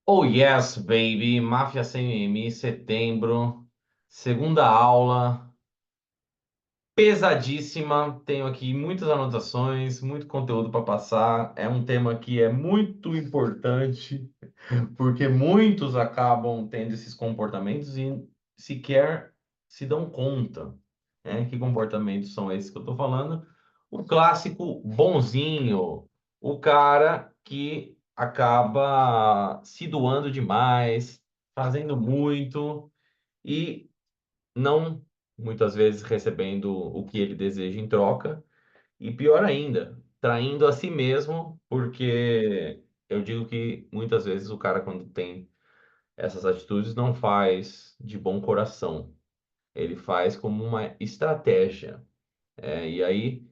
Oh yes, baby. Máfia CMM, setembro, segunda aula, pesadíssima. Tenho aqui muitas anotações, muito conteúdo para passar. É um tema que é muito importante, porque muitos acabam tendo esses comportamentos e sequer se dão conta, né? Que comportamentos são esses que eu estou falando? O clássico bonzinho, o cara que acaba se doando demais, fazendo muito e não muitas vezes recebendo o que ele deseja em troca, e pior ainda, traindo a si mesmo, porque eu digo que muitas vezes o cara, quando tem essas atitudes, não faz de bom coração, ele faz como uma estratégia. E aí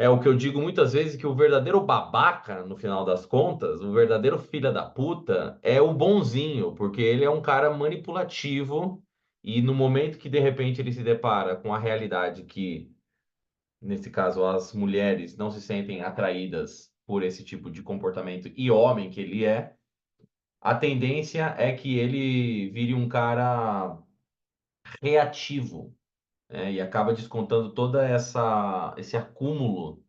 é o que eu digo muitas vezes, que o verdadeiro babaca, no final das contas, o verdadeiro filho da puta, é o bonzinho, porque ele é um cara manipulativo e no momento que de repente ele se depara com a realidade que, nesse caso, as mulheres não se sentem atraídas por esse tipo de comportamento e homem que ele é, a tendência é que ele vire um cara reativo, né, e acaba descontando toda essa esse acúmulo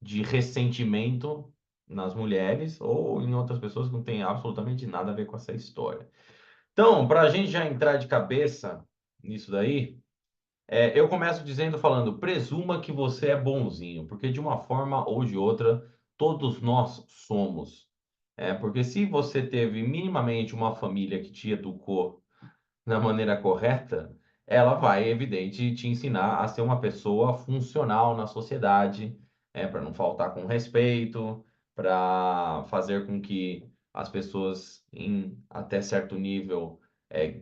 de ressentimento nas mulheres ou em outras pessoas que não tem absolutamente nada a ver com essa história. Então, para a gente já entrar de cabeça nisso daí, eu começo dizendo, falando, presuma que você é bonzinho, porque de uma forma ou de outra, todos nós somos. Porque se você teve minimamente uma família que te educou da maneira correta, ela vai, evidente, te ensinar a ser uma pessoa funcional na sociedade, para não faltar com respeito, para fazer com que as pessoas, em até certo nível,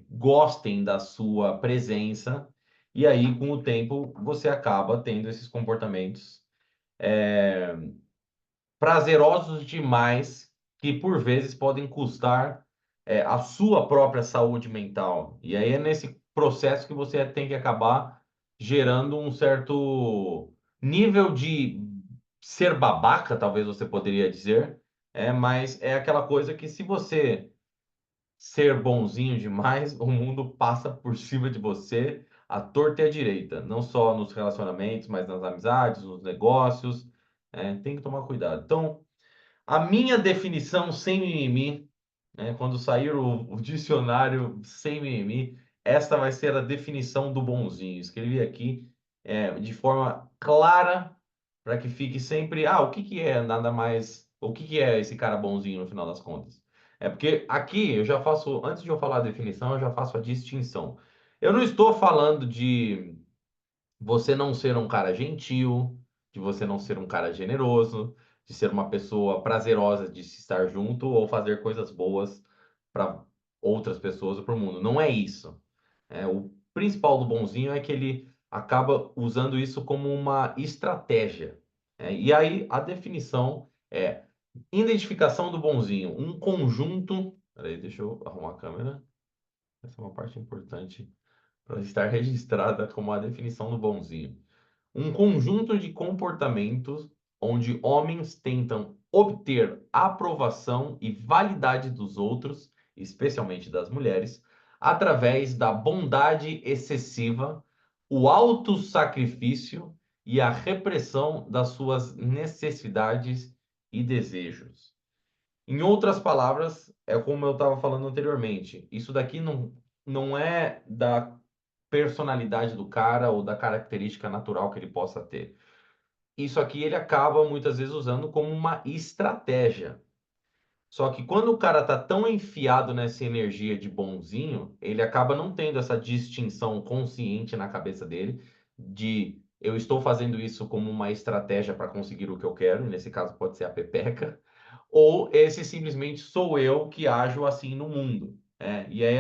gostem da sua presença. E aí, com o tempo, você acaba tendo esses comportamentos prazerosos demais que por vezes podem custar a sua própria saúde mental. E aí é nesse processo que você tem que acabar gerando um certo nível de ser babaca, talvez você poderia dizer, mas é aquela coisa que se você ser bonzinho demais, o mundo passa por cima de você à torta e à direita, não só nos relacionamentos, mas nas amizades, nos negócios. Tem que tomar cuidado. Então, a minha definição sem mimimi, quando sair o dicionário sem mimimi, esta vai ser a definição do bonzinho. Escrevi aqui de forma clara para que fique sempre. O que que é nada mais. O que que é esse cara bonzinho no final das contas? É porque aqui eu já faço, antes de eu falar a definição, eu já faço a distinção. Eu não estou falando de você não ser um cara gentil, de você não ser um cara generoso, de ser uma pessoa prazerosa de se estar junto ou fazer coisas boas para outras pessoas ou para o mundo. Não é isso. O principal do bonzinho é que ele acaba usando isso como uma estratégia. E aí a definição é identificação do bonzinho, um conjunto. Peraí, deixa eu arrumar a câmera. Essa é uma parte importante para estar registrada como a definição do bonzinho. Um conjunto de comportamentos onde homens tentam obter aprovação e validade dos outros, especialmente das mulheres, através da bondade excessiva, o autossacrifício e a repressão das suas necessidades e desejos. Em outras palavras, é como eu estava falando anteriormente, isso daqui não é da personalidade do cara ou da característica natural que ele possa ter. Isso aqui ele acaba muitas vezes usando como uma estratégia. Só que quando o cara tá tão enfiado nessa energia de bonzinho, ele acaba não tendo essa distinção consciente na cabeça dele de eu estou fazendo isso como uma estratégia para conseguir o que eu quero, e nesse caso pode ser a pepeca, ou esse simplesmente sou eu que ajo assim no mundo. E aí,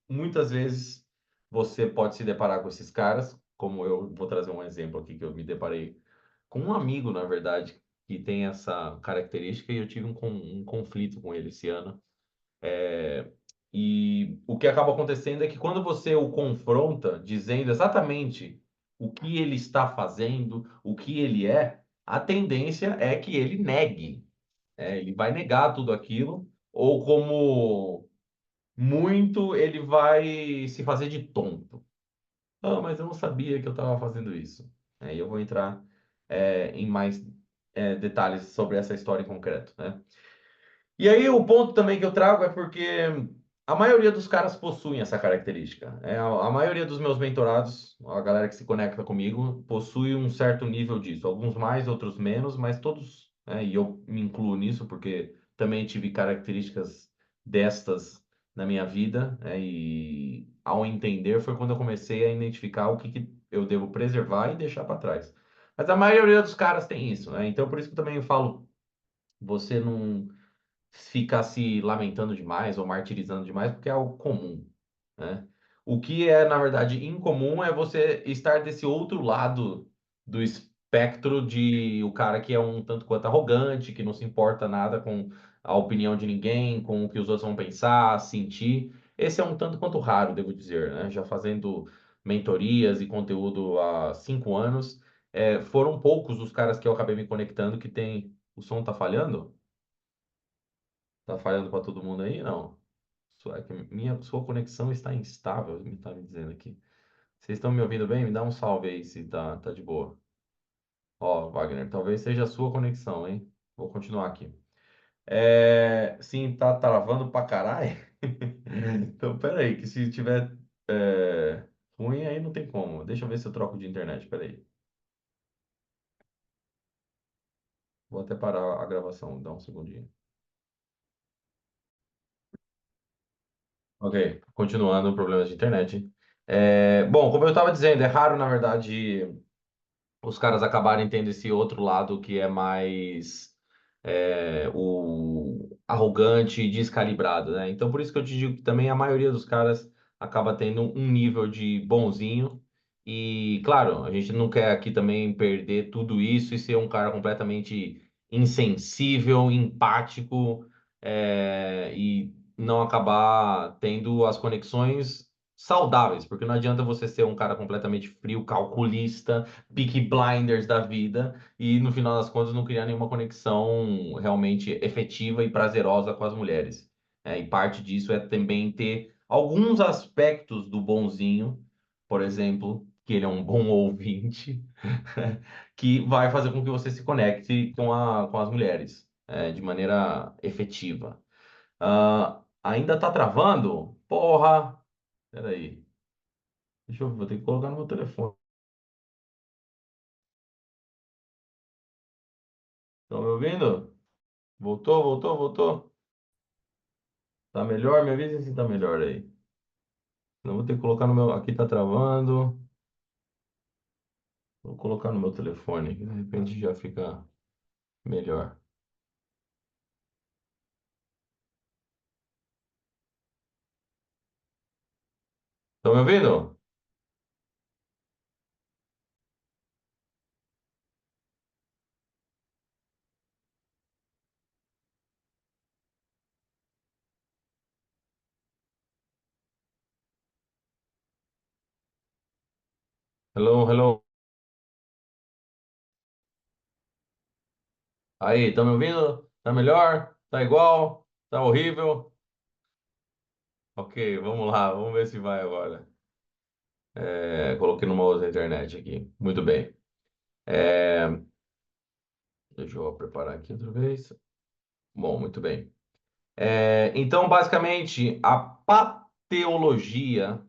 muitas vezes, você pode se deparar com esses caras, como eu vou trazer um exemplo aqui que eu me deparei com um amigo, na verdade, que tem essa característica e eu tive um conflito com ele esse ano. E o que acaba acontecendo é que quando você o confronta, dizendo exatamente o que ele está fazendo, o que ele é, a tendência é que ele negue. Ele vai negar tudo aquilo ou como muito ele vai se fazer de tonto. Ah, mas eu não sabia que eu estava fazendo isso. Aí eu vou entrar em mais detalhes sobre essa história em concreto, né? E aí o ponto também que eu trago é porque a maioria dos caras possuem essa característica. A maioria dos meus mentorados, a galera que se conecta comigo, possui um certo nível disso. Alguns mais, outros menos, mas todos, né, e eu me incluo nisso porque também tive características destas na minha vida, né, e ao entender foi quando eu comecei a identificar o que, que eu devo preservar e deixar para trás. Mas a maioria dos caras tem isso, né? Então por isso que eu também falo, você não ficar se lamentando demais ou martirizando demais, porque é algo comum, né? O que é, na verdade, incomum é você estar desse outro lado do espectro de o cara que é um tanto quanto arrogante, que não se importa nada com a opinião de ninguém, com o que os outros vão pensar, sentir. Esse é um tanto quanto raro, devo dizer, né? Já fazendo mentorias e conteúdo há 5 anos, foram poucos os caras que eu acabei me conectando que tem. O som tá falhando? Tá falhando para todo mundo aí? Não. É que sua conexão está instável, me tá me dizendo aqui. Vocês estão me ouvindo bem? Me dá um salve aí se tá de boa. Ó, Wagner, talvez seja a sua conexão, hein? Vou continuar aqui. Sim, tá travando pra caralho. Então, pera aí, que se tiver ruim aí não tem como. Deixa eu ver se eu troco de internet, pera aí. Vou até parar a gravação, dá um segundinho. Ok, continuando, problemas de internet. Bom, como eu estava dizendo, é raro, na verdade, os caras acabarem tendo esse outro lado que é mais o arrogante e descalibrado, né? Então, por isso que eu te digo que também a maioria dos caras acaba tendo um nível de bonzinho. E, claro, a gente não quer aqui também perder tudo isso e ser um cara completamente insensível, empático, e não acabar tendo as conexões saudáveis, porque não adianta você ser um cara completamente frio, calculista, Peaky Blinders da vida e no final das contas não criar nenhuma conexão realmente efetiva e prazerosa com as mulheres. E parte disso é também ter alguns aspectos do bonzinho, por exemplo, que ele é um bom ouvinte, que vai fazer com que você se conecte com as mulheres, de maneira efetiva. Ainda tá travando? Porra! Peraí. Deixa eu ver, vou ter que colocar no meu telefone. Estão me ouvindo? Voltou, voltou, voltou? Tá melhor? Me avisa se tá melhor aí. Não vou ter que colocar no meu. Aqui tá travando. Vou colocar no meu telefone, que de repente já fica melhor. Estão me ouvindo? Hello, hello. Aí, estão me ouvindo? Tá melhor? Tá igual? Tá horrível? Ok, vamos lá, vamos ver se vai agora. Coloquei numa outra internet aqui. Muito bem. É, deixa eu preparar aqui outra vez. Bom, muito bem. Então, basicamente, a pateologia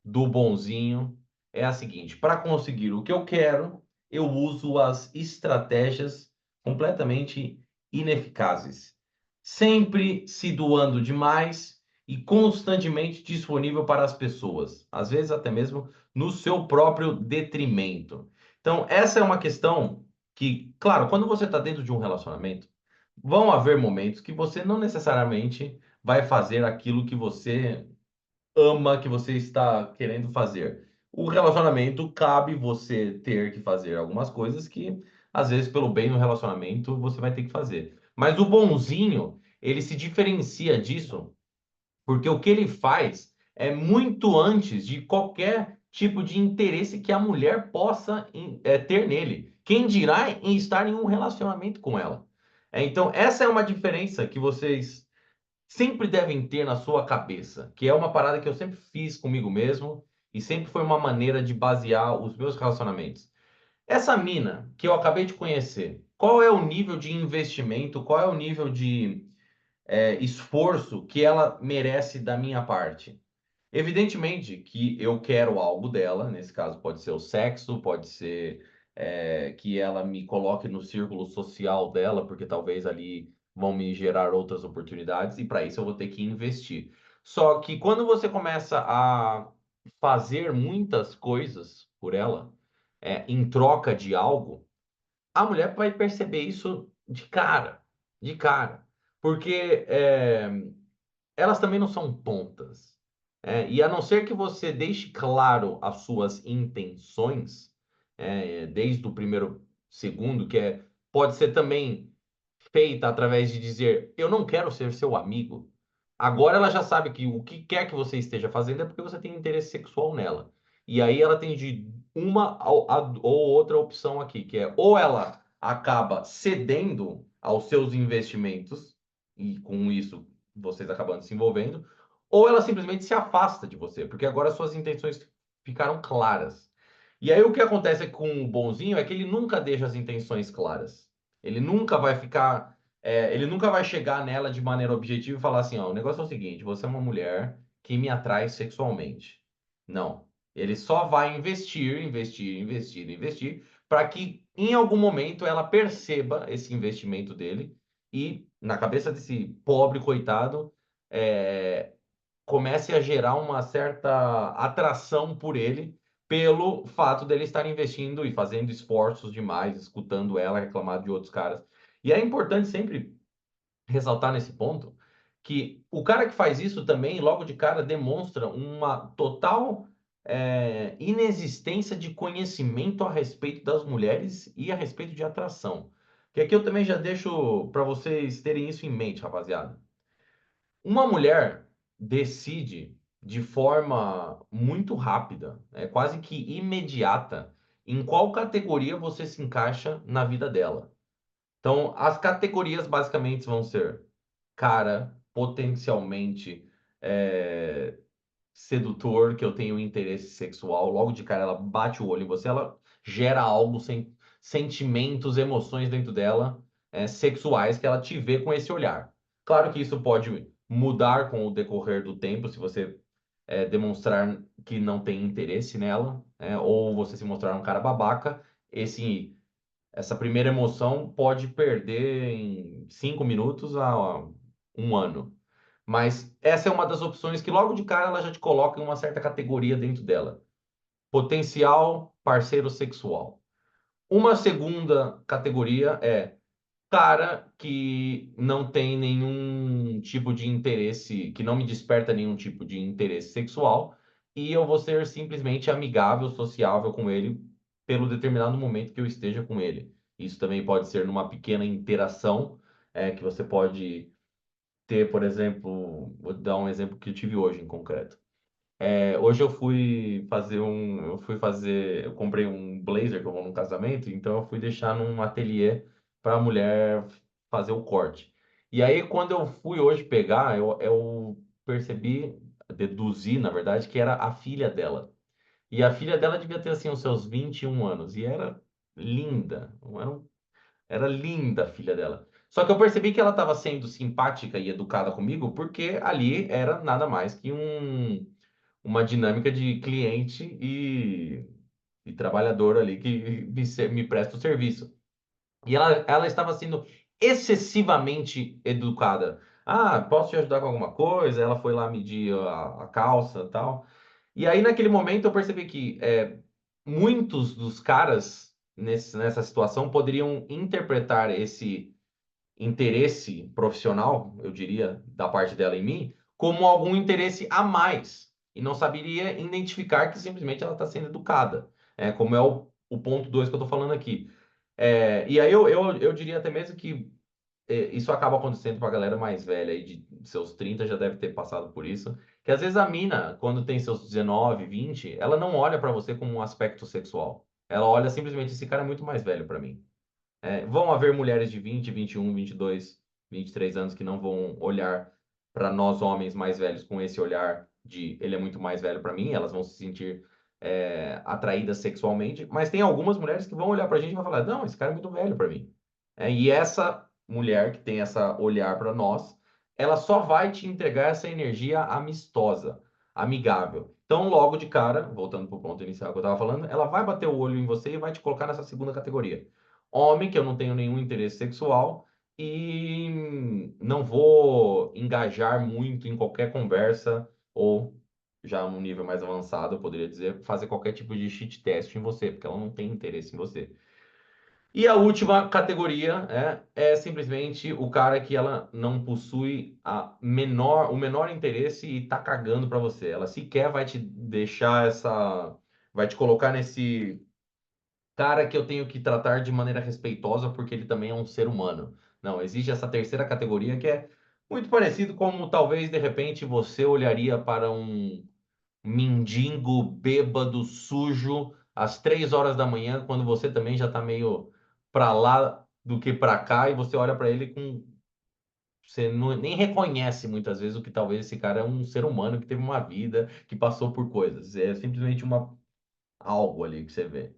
do bonzinho é a seguinte: para conseguir o que eu quero, eu uso as estratégias completamente ineficazes, sempre se doando demais e constantemente disponível para as pessoas, às vezes até mesmo no seu próprio detrimento. Então, essa é uma questão que, claro, quando você está dentro de um relacionamento, vão haver momentos que você não necessariamente vai fazer aquilo que você ama, que você está querendo fazer. O relacionamento cabe você ter que fazer algumas coisas que, às vezes, pelo bem no relacionamento, você vai ter que fazer. Mas o bonzinho, ele se diferencia disso porque o que ele faz é muito antes de qualquer tipo de interesse que a mulher possa ter nele. Quem dirá em estar em um relacionamento com ela? Então, essa é uma diferença que vocês sempre devem ter na sua cabeça, que é uma parada que eu sempre fiz comigo mesmo e sempre foi uma maneira de basear os meus relacionamentos. Essa mina que eu acabei de conhecer, qual é o nível de investimento, qual é o nível de esforço que ela merece da minha parte? Evidentemente que eu quero algo dela, nesse caso pode ser o sexo, pode ser que ela me coloque no círculo social dela, porque talvez ali vão me gerar outras oportunidades, e para isso eu vou ter que investir. Só que quando você começa a fazer muitas coisas por ela, em troca de algo, a mulher vai perceber isso de cara, porque elas também não são tontas. E a não ser que você deixe claro as suas intenções, desde o primeiro segundo, pode ser também feita através de dizer: eu não quero ser seu amigo. Agora ela já sabe que o que quer que você esteja fazendo é porque você tem interesse sexual nela. E aí ela tem de uma ou outra opção aqui, que é ou ela acaba cedendo aos seus investimentos, e com isso vocês acabando se envolvendo, ou ela simplesmente se afasta de você, porque agora suas intenções ficaram claras. E aí o que acontece com o bonzinho é que ele nunca deixa as intenções claras. Ele nunca vai ficar, ele nunca vai chegar nela de maneira objetiva e falar assim, ó, o negócio é o seguinte, você é uma mulher que me atrai sexualmente. Não. Ele só vai investir, para que em algum momento ela perceba esse investimento dele e na cabeça desse pobre coitado, é, comece a gerar uma certa atração por ele, pelo fato dele estar investindo e fazendo esforços demais, escutando ela reclamar de outros caras. E é importante sempre ressaltar nesse ponto que o cara que faz isso também, logo de cara, demonstra uma total inexistência de conhecimento a respeito das mulheres e a respeito de atração. Que aqui eu também já deixo para vocês terem isso em mente, rapaziada. Uma mulher decide de forma muito rápida, quase que imediata, em qual categoria você se encaixa na vida dela. Então, as categorias basicamente vão ser cara, potencialmente é, sedutor, que eu tenho interesse sexual. Logo de cara, ela bate o olho em você, ela gera algo, sentimentos, emoções dentro dela, sexuais, que ela te vê com esse olhar. Claro que isso pode mudar com o decorrer do tempo, se você demonstrar que não tem interesse nela, ou você se mostrar um cara babaca, essa primeira emoção pode perder em 5 minutos a 1 ano. Mas essa é uma das opções que logo de cara ela já te coloca em uma certa categoria dentro dela. Potencial parceiro sexual. Uma segunda categoria é cara que não tem nenhum tipo de interesse, que não me desperta nenhum tipo de interesse sexual, e eu vou ser simplesmente amigável, sociável com ele pelo determinado momento que eu esteja com ele. Isso também pode ser numa pequena interação, que você pode ter, por exemplo, vou dar um exemplo que eu tive hoje em concreto. Hoje eu comprei um blazer que eu vou num casamento, então eu fui deixar num ateliê para a mulher fazer o corte. E aí, quando eu fui hoje pegar, eu percebi, deduzi, na verdade, que era a filha dela. E a filha dela devia ter, assim, os seus 21 anos, e era linda, era linda a filha dela. Só que eu percebi que ela estava sendo simpática e educada comigo, porque ali era nada mais que uma dinâmica de cliente e trabalhador ali que me presta o serviço. E ela estava sendo excessivamente educada. Ah, posso te ajudar com alguma coisa? Ela foi lá medir a calça e tal. E aí, naquele momento, eu percebi que muitos dos caras nessa situação poderiam interpretar esse interesse profissional, eu diria, da parte dela em mim, como algum interesse a mais. E não saberia identificar que simplesmente ela está sendo educada. Como é o ponto 2 que eu estou falando aqui. E aí eu diria até mesmo que isso acaba acontecendo com a galera mais velha, aí de seus 30 já deve ter passado por isso. Que às vezes a mina, quando tem seus 19, 20, ela não olha para você como um aspecto sexual. Ela olha simplesmente, esse cara é muito mais velho para mim. Vão haver mulheres de 20, 21, 22, 23 anos que não vão olhar para nós homens mais velhos com esse olhar de ele é muito mais velho para mim, elas vão se sentir atraídas sexualmente, mas tem algumas mulheres que vão olhar para a gente e vão falar, não, esse cara é muito velho para mim. E essa mulher que tem essa olhar para nós, ela só vai te entregar essa energia amistosa, amigável. Então, logo de cara, voltando para o ponto inicial que eu estava falando, ela vai bater o olho em você e vai te colocar nessa segunda categoria. Homem, que eu não tenho nenhum interesse sexual, e não vou engajar muito em qualquer conversa ou já num nível mais avançado, eu poderia dizer, fazer qualquer tipo de cheat test em você, porque ela não tem interesse em você. E a última categoria é simplesmente o cara que ela não possui o menor interesse e tá cagando pra você. Ela sequer vai te deixar vai te colocar nesse cara que eu tenho que tratar de maneira respeitosa porque ele também é um ser humano. Não, existe essa terceira categoria que é muito parecido como talvez de repente você olharia para um mendigo bêbado sujo às 3 horas da manhã, quando você também já tá meio para lá do que para cá e você olha para ele com você nem reconhece muitas vezes o que talvez esse cara é um ser humano que teve uma vida, que passou por coisas. É simplesmente uma algo ali que você vê.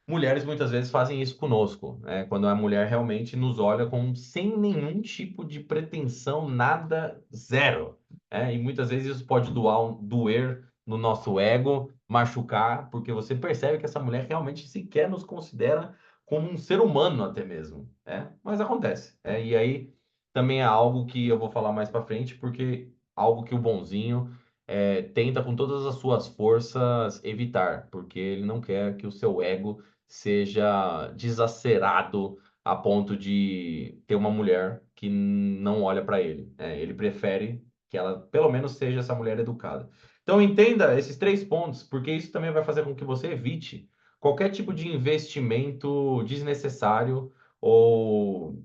Mulheres muitas vezes fazem isso conosco, né? Quando a mulher realmente nos olha com sem nenhum tipo de pretensão, nada, zero. E muitas vezes isso pode doer no nosso ego, machucar, porque você percebe que essa mulher realmente sequer nos considera como um ser humano até mesmo. Mas acontece. E aí também é algo que eu vou falar mais para frente, porque algo que o bonzinho tenta com todas as suas forças evitar, porque ele não quer que o seu ego seja desacerado a ponto de ter uma mulher que não olha para ele. Ele prefere que ela, pelo menos, seja essa mulher educada. Então, entenda esses 3 pontos, porque isso também vai fazer com que você evite qualquer tipo de investimento desnecessário ou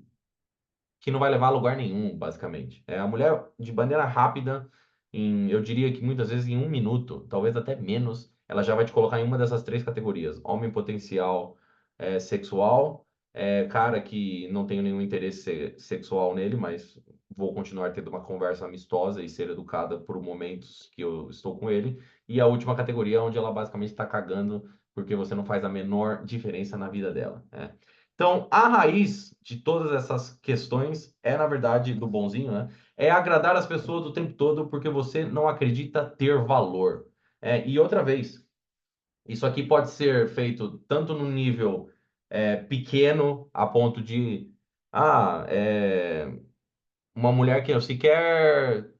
que não vai levar a lugar nenhum, basicamente. A mulher, de maneira rápida, eu diria que muitas vezes em 1 minuto, talvez até menos, ela já vai te colocar em uma dessas 3 categorias: homem potencial sexual, cara que não tenho nenhum interesse sexual nele, mas vou continuar tendo uma conversa amistosa e ser educada por momentos que eu estou com ele. E a última categoria, onde ela basicamente está cagando porque você não faz a menor diferença na vida dela. Então, a raiz de todas essas questões na verdade, do bonzinho, né? É agradar as pessoas o tempo todo porque você não acredita ter valor. E outra vez, isso aqui pode ser feito tanto no nível pequeno, a ponto de, uma mulher que eu sequer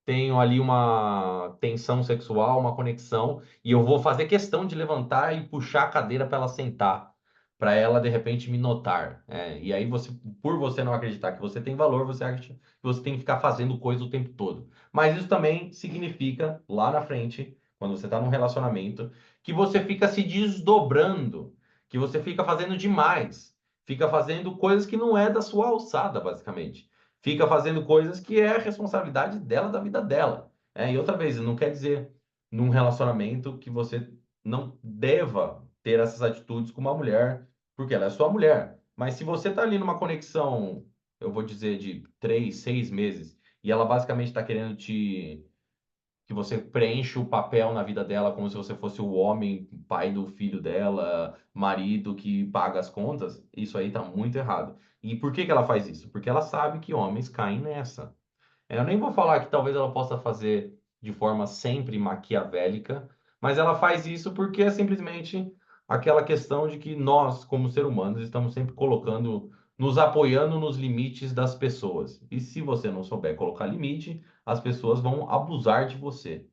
tenho ali uma tensão sexual, uma conexão, e eu vou fazer questão de levantar e puxar a cadeira para ela sentar, para ela de repente me notar. E aí você, por você não acreditar que você tem valor, você acha que você tem que ficar fazendo coisa o tempo todo. Mas isso também significa lá na frente, quando você está num relacionamento, que você fica se desdobrando, que você fica fazendo demais, fica fazendo coisas que não é da sua alçada, basicamente, fica fazendo coisas que é a responsabilidade dela, da vida dela. E outra vez, não quer dizer num relacionamento que você não deva ter essas atitudes com uma mulher, porque ela é sua mulher. Mas se você tá ali numa conexão, eu vou dizer, de 3, 6 meses, e ela basicamente está querendo que você preencha o papel na vida dela como se você fosse o homem, pai do filho dela, marido que paga as contas, isso aí tá muito errado. E por que que ela faz isso? Porque ela sabe que homens caem nessa. Eu nem vou falar que talvez ela possa fazer de forma sempre maquiavélica, mas ela faz isso porque é simplesmente aquela questão de que nós, como seres humanos, estamos sempre colocando, nos apoiando nos limites das pessoas. E se você não souber colocar limite, as pessoas vão abusar de você.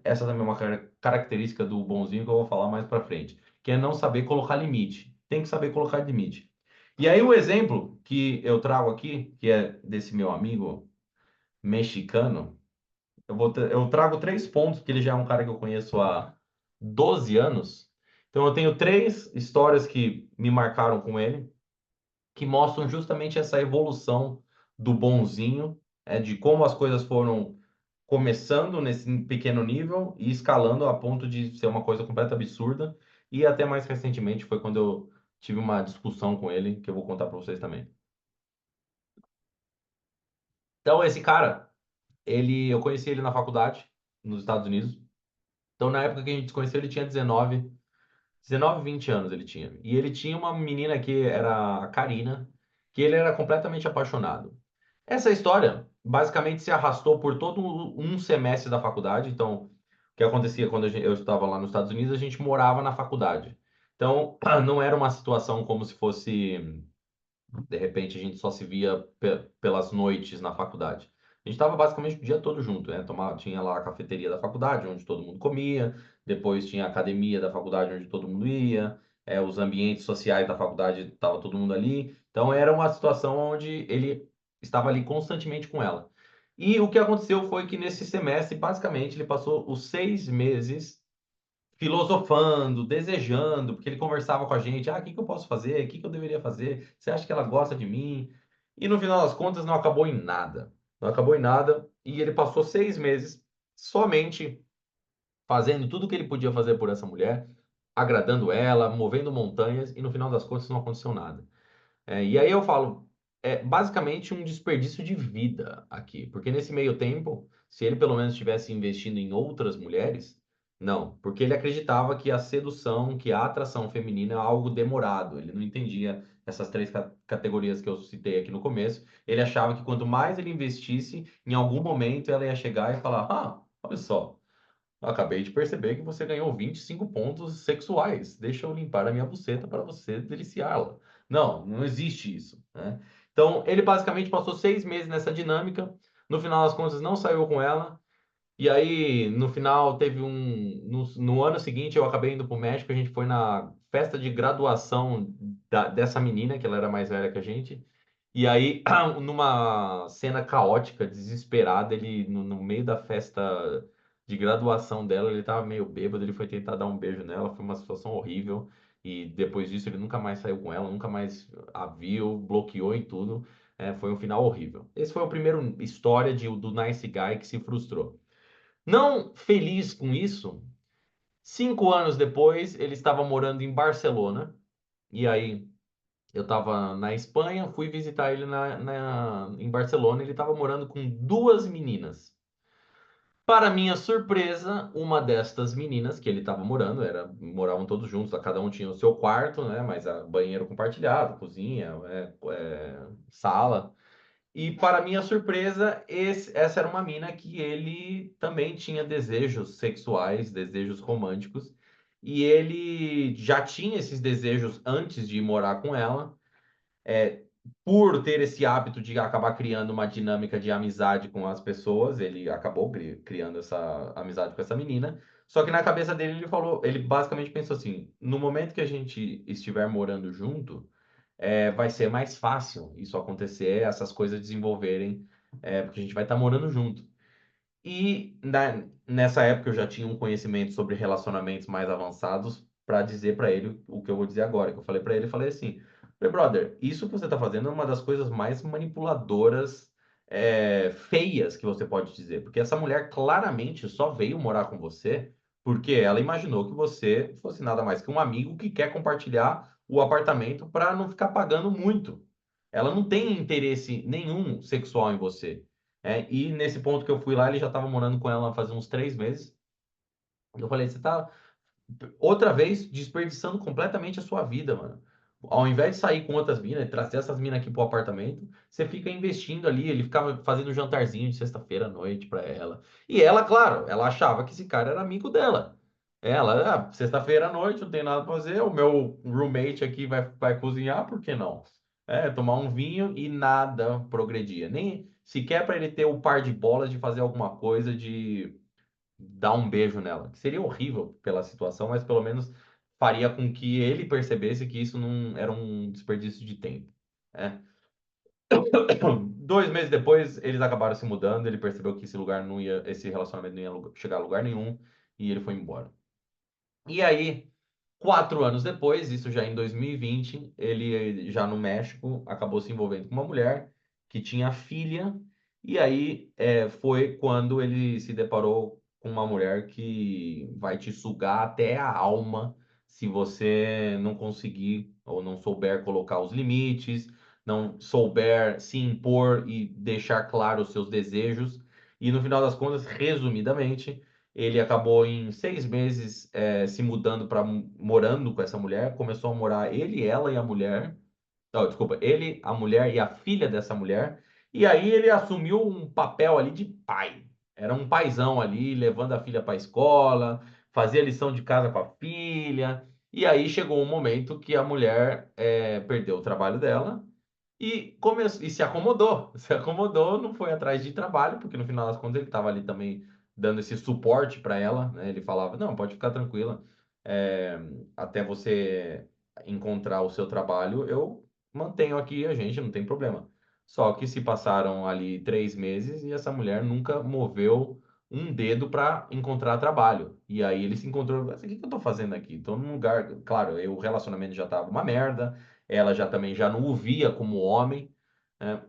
Essa também é uma característica do bonzinho que eu vou falar mais para frente, que é não saber colocar limite. Tem que saber colocar limite. E aí o exemplo que eu trago aqui, que é desse meu amigo mexicano, eu trago 3 pontos, porque ele já é um cara que eu conheço há 12 anos. Então eu tenho 3 histórias que me marcaram com ele, que mostram justamente essa evolução do bonzinho, de como as coisas foram começando nesse pequeno nível e escalando a ponto de ser uma coisa completa absurda. E até mais recentemente foi quando eu tive uma discussão com ele, que eu vou contar para vocês também. Então, esse cara. eu conheci ele na faculdade, nos Estados Unidos. Então, na época que a gente se conheceu, ele tinha 19, 20 anos ele tinha. E ele tinha uma menina que era a Karina, que ele era completamente apaixonado. Essa história basicamente se arrastou por todo um semestre da faculdade. Então, o que acontecia quando eu estava lá nos Estados Unidos, a gente morava na faculdade. Então, não era uma situação como se fosse de repente a gente só se via pelas noites na faculdade. A gente estava basicamente o dia todo junto, né? Tinha lá a cafeteria da faculdade, onde todo mundo comia, depois tinha a academia da faculdade, onde todo mundo ia, os ambientes sociais da faculdade, estava todo mundo ali. Então era uma situação onde ele estava ali constantemente com ela. E o que aconteceu foi que nesse semestre, basicamente, ele passou os 6 meses filosofando, desejando, porque ele conversava com a gente, o que que eu posso fazer? O que que eu deveria fazer? Você acha que ela gosta de mim? E no final das contas não acabou em nada. Não acabou em nada. E ele passou 6 meses somente fazendo tudo o que ele podia fazer por essa mulher, agradando ela, movendo montanhas, e no final das contas não aconteceu nada. E aí eu falo, é basicamente um desperdício de vida aqui, porque nesse meio tempo, se ele pelo menos estivesse investindo em outras mulheres, não, porque ele acreditava que a sedução, que a atração feminina é algo demorado, ele não entendia essas três categorias que eu citei aqui no começo, ele achava que quanto mais ele investisse, em algum momento ela ia chegar e falar, olha só, eu acabei de perceber que você ganhou 25 pontos sexuais. Deixa eu limpar a minha buceta para você deliciá-la. Não, não existe isso, né? Então, ele basicamente passou 6 meses nessa dinâmica. No final das contas, não saiu com ela. E aí, no final, teve um. No ano seguinte, eu acabei indo para o México. A gente foi na festa de graduação dessa menina, que ela era mais velha que a gente. E aí, numa cena caótica, desesperada, ele, no meio da festa de graduação dela, ele tava meio bêbado, ele foi tentar dar um beijo nela, foi uma situação horrível. E depois disso, ele nunca mais saiu com ela, nunca mais a viu, bloqueou e tudo. Foi um final horrível. Esse foi o primeiro história do Nice Guy que se frustrou. Não feliz com isso, 5 anos depois, ele estava morando em Barcelona. E aí, eu estava na Espanha, fui visitar ele em Barcelona. Ele estava morando com duas meninas. Para minha surpresa, uma destas meninas que ele estava morando, moravam todos juntos, cada um tinha o seu quarto, né? Mas banheiro compartilhado, cozinha, sala. E para minha surpresa, essa era uma mina que ele também tinha desejos sexuais, desejos românticos, e ele já tinha esses desejos antes de ir morar com ela. É, por ter esse hábito de acabar criando uma dinâmica de amizade com as pessoas, ele acabou criando essa amizade com essa menina. Só que na cabeça dele ele falou, ele basicamente pensou assim: no momento que a gente estiver morando junto, vai ser mais fácil isso acontecer, essas coisas desenvolverem, porque a gente vai estar morando junto. E nessa época eu já tinha um conhecimento sobre relacionamentos mais avançados para dizer para ele o que eu vou dizer agora. Que eu falei para ele, falei assim, falei, brother, isso que você está fazendo é uma das coisas mais manipuladoras, feias que você pode dizer, porque essa mulher claramente só veio morar com você porque ela imaginou que você fosse nada mais que um amigo que quer compartilhar o apartamento para não ficar pagando muito. Ela não tem interesse nenhum sexual em você. E nesse ponto que eu fui lá, ele já estava morando com ela fazia uns 3 meses. Eu falei, você tá outra vez desperdiçando completamente a sua vida, mano. Ao invés de sair com outras minas e trazer essas minas aqui pro apartamento, você fica investindo ali. Ele ficava fazendo jantarzinho de sexta-feira à noite pra ela. E ela, claro, ela achava que esse cara era amigo dela. Sexta-feira à noite, não tem nada pra fazer. O meu roommate aqui vai cozinhar, por que não? Tomar um vinho e nada progredia. Nem sequer para ele ter o par de bolas de fazer alguma coisa, de dar um beijo nela. Que seria horrível pela situação, mas pelo menos faria com que ele percebesse que isso não era um desperdício de tempo. né? 2 meses depois, eles acabaram se mudando. Ele percebeu que esse relacionamento não ia chegar a lugar nenhum e ele foi embora. E aí, 4 anos depois, isso já em 2020, ele já no México acabou se envolvendo com uma mulher que tinha filha, e aí foi quando ele se deparou com uma mulher que vai te sugar até a alma se você não conseguir ou não souber colocar os limites, não souber se impor e deixar claro os seus desejos. E no final das contas, resumidamente, ele acabou em 6 meses se mudando para morando com essa mulher. Começou a morar ele, ela e a mulher. Não, desculpa, ele, a mulher e a filha dessa mulher. E aí ele assumiu um papel ali de pai. Era um paizão ali, levando a filha para a escola, fazia lição de casa com a filha. E aí chegou um momento que a mulher perdeu o trabalho dela e se acomodou. Se acomodou, não foi atrás de trabalho, porque no final das contas ele estava ali também dando esse suporte para ela, né? Ele falava: não, pode ficar tranquila, é, até você encontrar o seu trabalho, eu mantenho aqui a gente, não tem problema. Só que se passaram ali 3 meses e essa mulher nunca moveu um dedo para encontrar trabalho. E aí ele se encontrou, assim, o que que eu tô fazendo aqui? Tô num lugar, claro, o relacionamento já tava uma merda, ela já também já não o via como homem, né?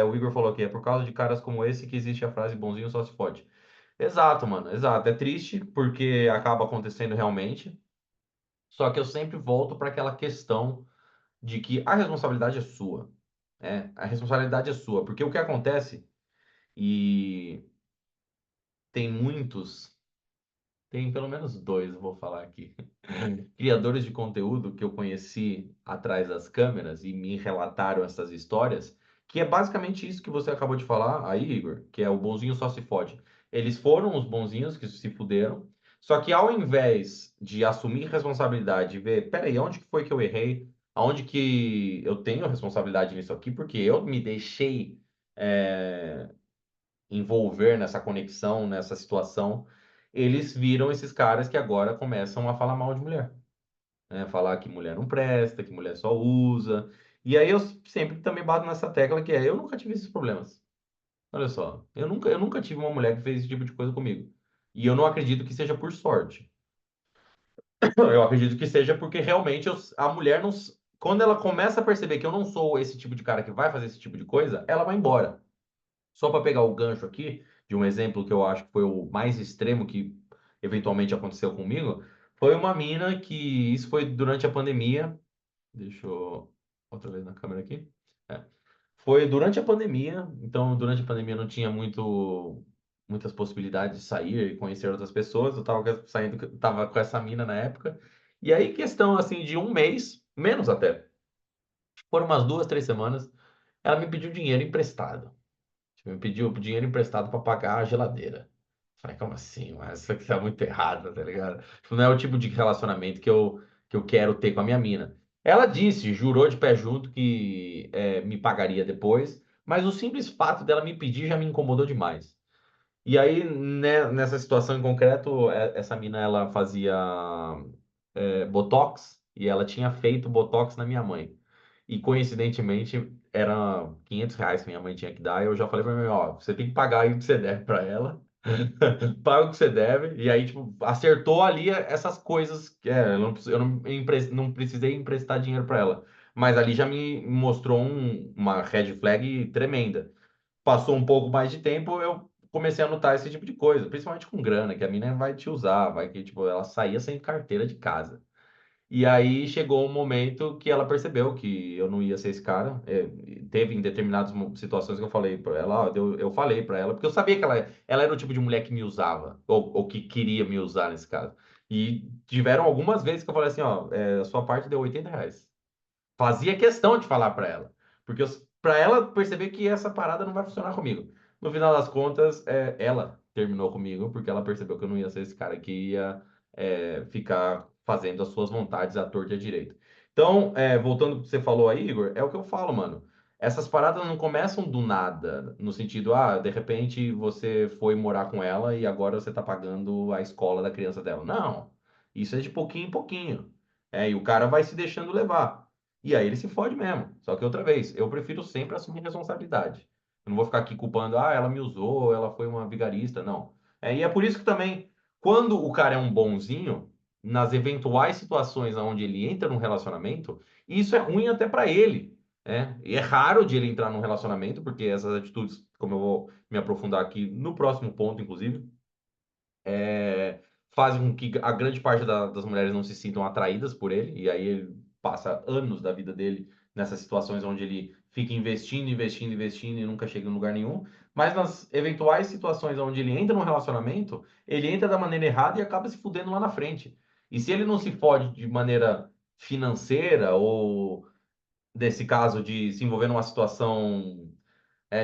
O Igor falou aqui, é por causa de caras como esse que existe a frase bonzinho só se fode. Exato, mano, exato. É triste porque acaba acontecendo realmente. Só que eu sempre volto para aquela questão de que a responsabilidade é sua, né? A responsabilidade é sua, porque o que acontece, e tem muitos, tem pelo menos dois, eu vou falar aqui, criadores de conteúdo que eu conheci atrás das câmeras e me relataram essas histórias, que é basicamente isso que você acabou de falar aí, Igor, que é o bonzinho só se fode. Eles foram os bonzinhos que se fuderam, só que ao invés de assumir responsabilidade e ver, peraí, onde que foi que eu errei? Aonde que eu tenho responsabilidade nisso aqui? Porque eu me deixei é, envolver nessa conexão, nessa situação. Eles viram esses caras que agora começam a falar mal de mulher, né? Falar que mulher não presta, que mulher só usa. E aí eu sempre também bato nessa tecla que é, eu nunca tive esses problemas. Olha só, eu nunca tive uma mulher que fez esse tipo de coisa comigo. E eu não acredito que seja por sorte. Eu acredito que seja porque realmente a mulher não, quando ela começa a perceber que eu não sou esse tipo de cara que vai fazer esse tipo de coisa, ela vai embora. Só para pegar o gancho aqui de um exemplo que eu acho que foi o mais extremo que eventualmente aconteceu comigo, foi uma mina que isso foi durante a pandemia. Deixa eu outra vez na câmera aqui. É. Foi durante a pandemia, então durante a pandemia não tinha muitas possibilidades de sair e conhecer outras pessoas. Eu tava com essa mina na época. E aí, questão assim de um mês, menos até, foram umas 2, 3 semanas, ela me pediu dinheiro emprestado. Tipo, me pediu dinheiro emprestado para pagar a geladeira. Falei, como assim? Mas isso aqui tá muito errado, tá ligado? Tipo, não é o tipo de relacionamento que eu quero ter com a minha mina. Ela disse, jurou de pé junto que me pagaria depois, mas o simples fato dela me pedir já me incomodou demais. E aí, né, nessa situação em concreto, essa mina, ela fazia Botox e ela tinha feito Botox na minha mãe. E coincidentemente, era R$ 500 que minha mãe tinha que dar. E eu já falei pra minha mãe, ó, você tem que pagar aí o que você deve pra ela. Paga o que você deve. E aí, tipo, acertou ali essas coisas. Eu não precisei emprestar dinheiro pra ela. Mas ali já me mostrou uma red flag tremenda. Passou um pouco mais de tempo, eu comecei a notar esse tipo de coisa, principalmente com grana, que a mina vai te usar, vai que, tipo, ela saía sem carteira de casa. E aí chegou um momento que ela percebeu que eu não ia ser esse cara. Teve em determinadas situações que eu falei para ela, ó, eu falei para ela, porque eu sabia que ela era o tipo de mulher que me usava, ou que queria me usar nesse caso. E tiveram algumas vezes que eu falei assim, ó, a sua parte deu R$ 80. Fazia questão de falar para ela, porque para ela perceber que essa parada não vai funcionar comigo. No final das contas, ela terminou comigo porque ela percebeu que eu não ia ser esse cara que ia ficar fazendo as suas vontades à torta e à direita. Então, voltando ao que você falou aí, Igor, é o que eu falo, mano. Essas paradas não começam do nada, no sentido, de repente você foi morar com ela e agora você tá pagando a escola da criança dela. Não, isso é de pouquinho em pouquinho. E o cara vai se deixando levar. E aí ele se fode mesmo. Só que outra vez, eu prefiro sempre assumir responsabilidade. Eu não vou ficar aqui culpando, ela me usou, ela foi uma vigarista, não. E é por isso que também, quando o cara é um bonzinho, nas eventuais situações onde ele entra num relacionamento, isso é ruim até pra ele. E é raro de ele entrar num relacionamento, porque essas atitudes, como eu vou me aprofundar aqui no próximo ponto, inclusive, fazem com que a grande parte das mulheres não se sintam atraídas por ele, e aí ele passa anos da vida dele nessas situações onde ele fica investindo, investindo, investindo e nunca chega em lugar nenhum. Mas nas eventuais situações onde ele entra num relacionamento, ele entra da maneira errada e acaba se fudendo lá na frente. E se ele não se fode de maneira financeira ou, nesse caso, de se envolver numa situação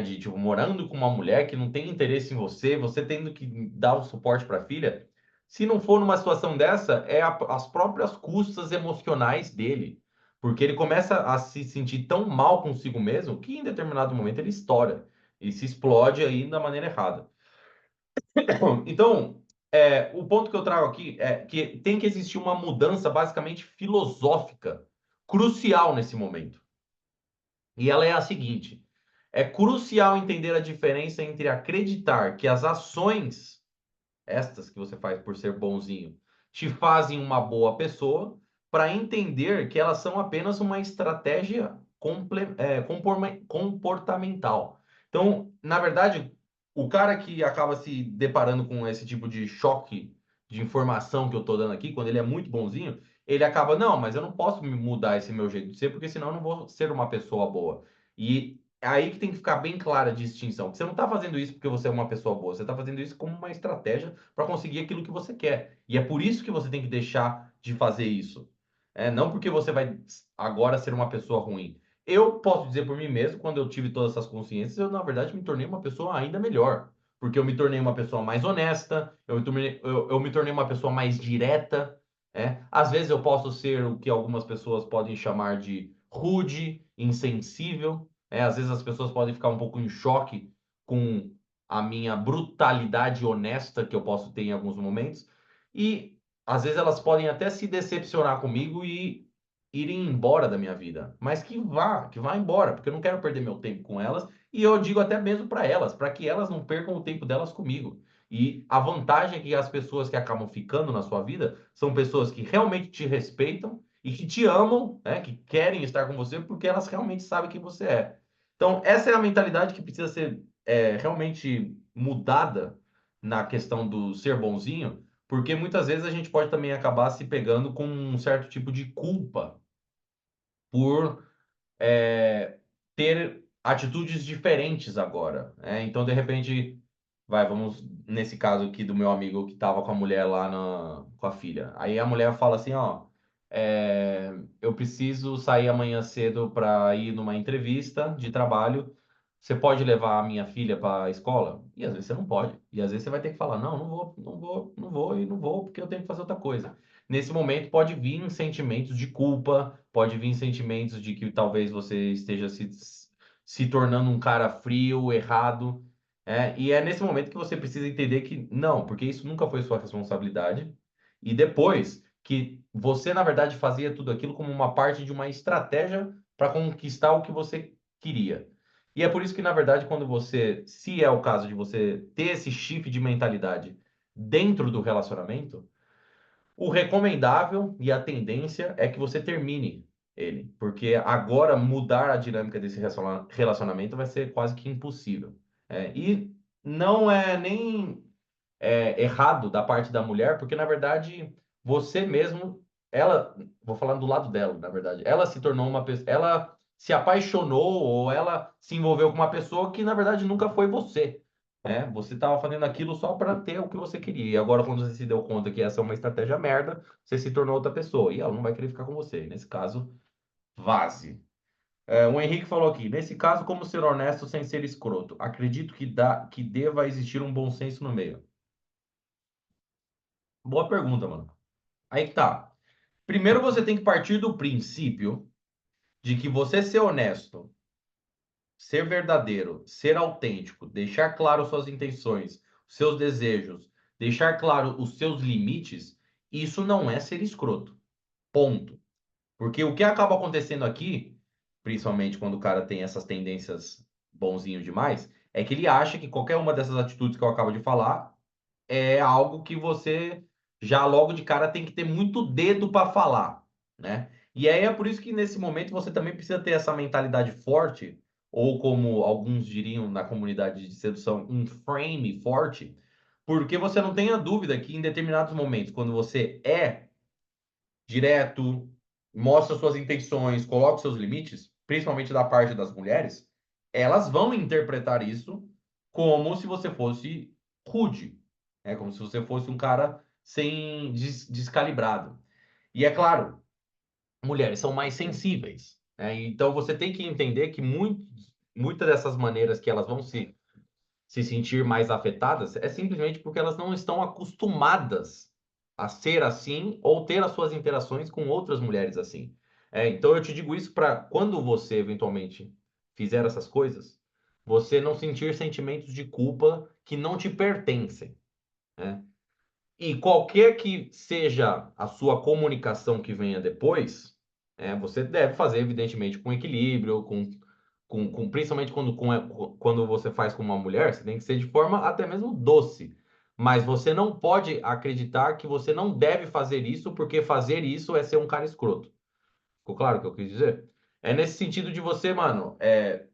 de tipo, morando com uma mulher que não tem interesse em você, você tendo que dar o suporte para a filha, se não for numa situação dessa, as próprias custas emocionais dele. Porque ele começa a se sentir tão mal consigo mesmo que em determinado momento ele estoura e se explode aí da maneira errada. Então, o ponto que eu trago aqui é que tem que existir uma mudança basicamente filosófica, crucial nesse momento. E ela é a seguinte: é crucial entender a diferença entre acreditar que as ações, estas que você faz por ser bonzinho, te fazem uma boa pessoa, para entender que elas são apenas uma estratégia comportamental. Então, na verdade, o cara que acaba se deparando com esse tipo de choque de informação que eu estou dando aqui, quando ele é muito bonzinho, ele acaba, não, mas eu não posso me mudar esse meu jeito de ser, porque senão eu não vou ser uma pessoa boa. E é aí que tem que ficar bem clara a distinção. Que você não está fazendo isso porque você é uma pessoa boa, você está fazendo isso como uma estratégia para conseguir aquilo que você quer. E é por isso que você tem que deixar de fazer isso. Não porque você vai agora ser uma pessoa ruim. Eu posso dizer por mim mesmo, quando eu tive todas essas consciências, eu na verdade me tornei uma pessoa ainda melhor. Porque eu me tornei uma pessoa mais honesta, eu me tornei uma pessoa mais direta. Às vezes eu posso ser o que algumas pessoas podem chamar de rude, insensível. Às vezes as pessoas podem ficar um pouco em choque com a minha brutalidade honesta que eu posso ter em alguns momentos. E às vezes elas podem até se decepcionar comigo e irem embora da minha vida. Mas que vá embora, porque eu não quero perder meu tempo com elas. E eu digo até mesmo para elas, para que elas não percam o tempo delas comigo. E a vantagem é que as pessoas que acabam ficando na sua vida são pessoas que realmente te respeitam e que te amam, que querem estar com você porque elas realmente sabem quem você é. Então, essa é a mentalidade que precisa ser realmente mudada na questão do ser bonzinho, porque muitas vezes a gente pode também acabar se pegando com um certo tipo de culpa por ter atitudes diferentes agora. Então, de repente, vamos nesse caso aqui do meu amigo que estava com a mulher lá com a filha. Aí a mulher fala assim, ó, eu preciso sair amanhã cedo para ir numa entrevista de trabalho. Você pode levar a minha filha para a escola? E às vezes você não pode. E às vezes você vai ter que falar, não, não vou, não vou, não vou e não vou porque eu tenho que fazer outra coisa. Nesse momento pode vir sentimentos de culpa, pode vir sentimentos de que talvez você esteja se tornando um cara frio, errado. E é nesse momento que você precisa entender que não, porque isso nunca foi sua responsabilidade. E depois que você, na verdade, fazia tudo aquilo como uma parte de uma estratégia para conquistar o que você queria. E é por isso que, na verdade, quando você, se é o caso de você ter esse shift de mentalidade dentro do relacionamento, o recomendável e a tendência é que você termine ele, porque agora mudar a dinâmica desse relacionamento vai ser quase que impossível. E não é nem errado da parte da mulher, porque na verdade você mesmo, ela, vou falar do lado dela, na verdade, ela se tornou uma pessoa, ela se apaixonou ou ela se envolveu com uma pessoa que na verdade nunca foi você. Você estava fazendo aquilo só para ter o que você queria. E agora, quando você se deu conta que essa é uma estratégia merda, você se tornou outra pessoa. E ela não vai querer ficar com você. Nesse caso, vaze. O Henrique falou aqui, nesse caso, como ser honesto sem ser escroto? Acredito que deva existir um bom senso no meio. Boa pergunta, mano. Aí que tá. Primeiro você tem que partir do princípio de que você ser honesto, ser verdadeiro, ser autêntico, deixar claro suas intenções, seus desejos, deixar claro os seus limites, isso não é ser escroto. Ponto. Porque o que acaba acontecendo aqui, principalmente quando o cara tem essas tendências bonzinho demais, é que ele acha que qualquer uma dessas atitudes que eu acabo de falar é algo que você já logo de cara tem que ter muito dedo para falar, né? E aí é por isso que nesse momento você também precisa ter essa mentalidade forte, ou como alguns diriam na comunidade de sedução, um frame forte, porque você não tenha dúvida que em determinados momentos, quando você é direto, mostra suas intenções, coloca seus limites, principalmente da parte das mulheres, elas vão interpretar isso como se você fosse rude, é como se você fosse um cara sem descalibrado. E é claro, mulheres são mais sensíveis, né? Então você tem que entender que muitas dessas maneiras que elas vão se sentir mais afetadas é simplesmente porque elas não estão acostumadas a ser assim ou ter as suas interações com outras mulheres assim. Então eu te digo isso para quando você eventualmente fizer essas coisas, você não sentir sentimentos de culpa que não te pertencem, né? E qualquer que seja a sua comunicação que venha depois, você deve fazer, evidentemente, com equilíbrio, principalmente quando você faz com uma mulher, você tem que ser de forma até mesmo doce. Mas você não pode acreditar que você não deve fazer isso, porque fazer isso é ser um cara escroto. Ficou claro o que eu quis dizer? É nesse sentido de você, mano,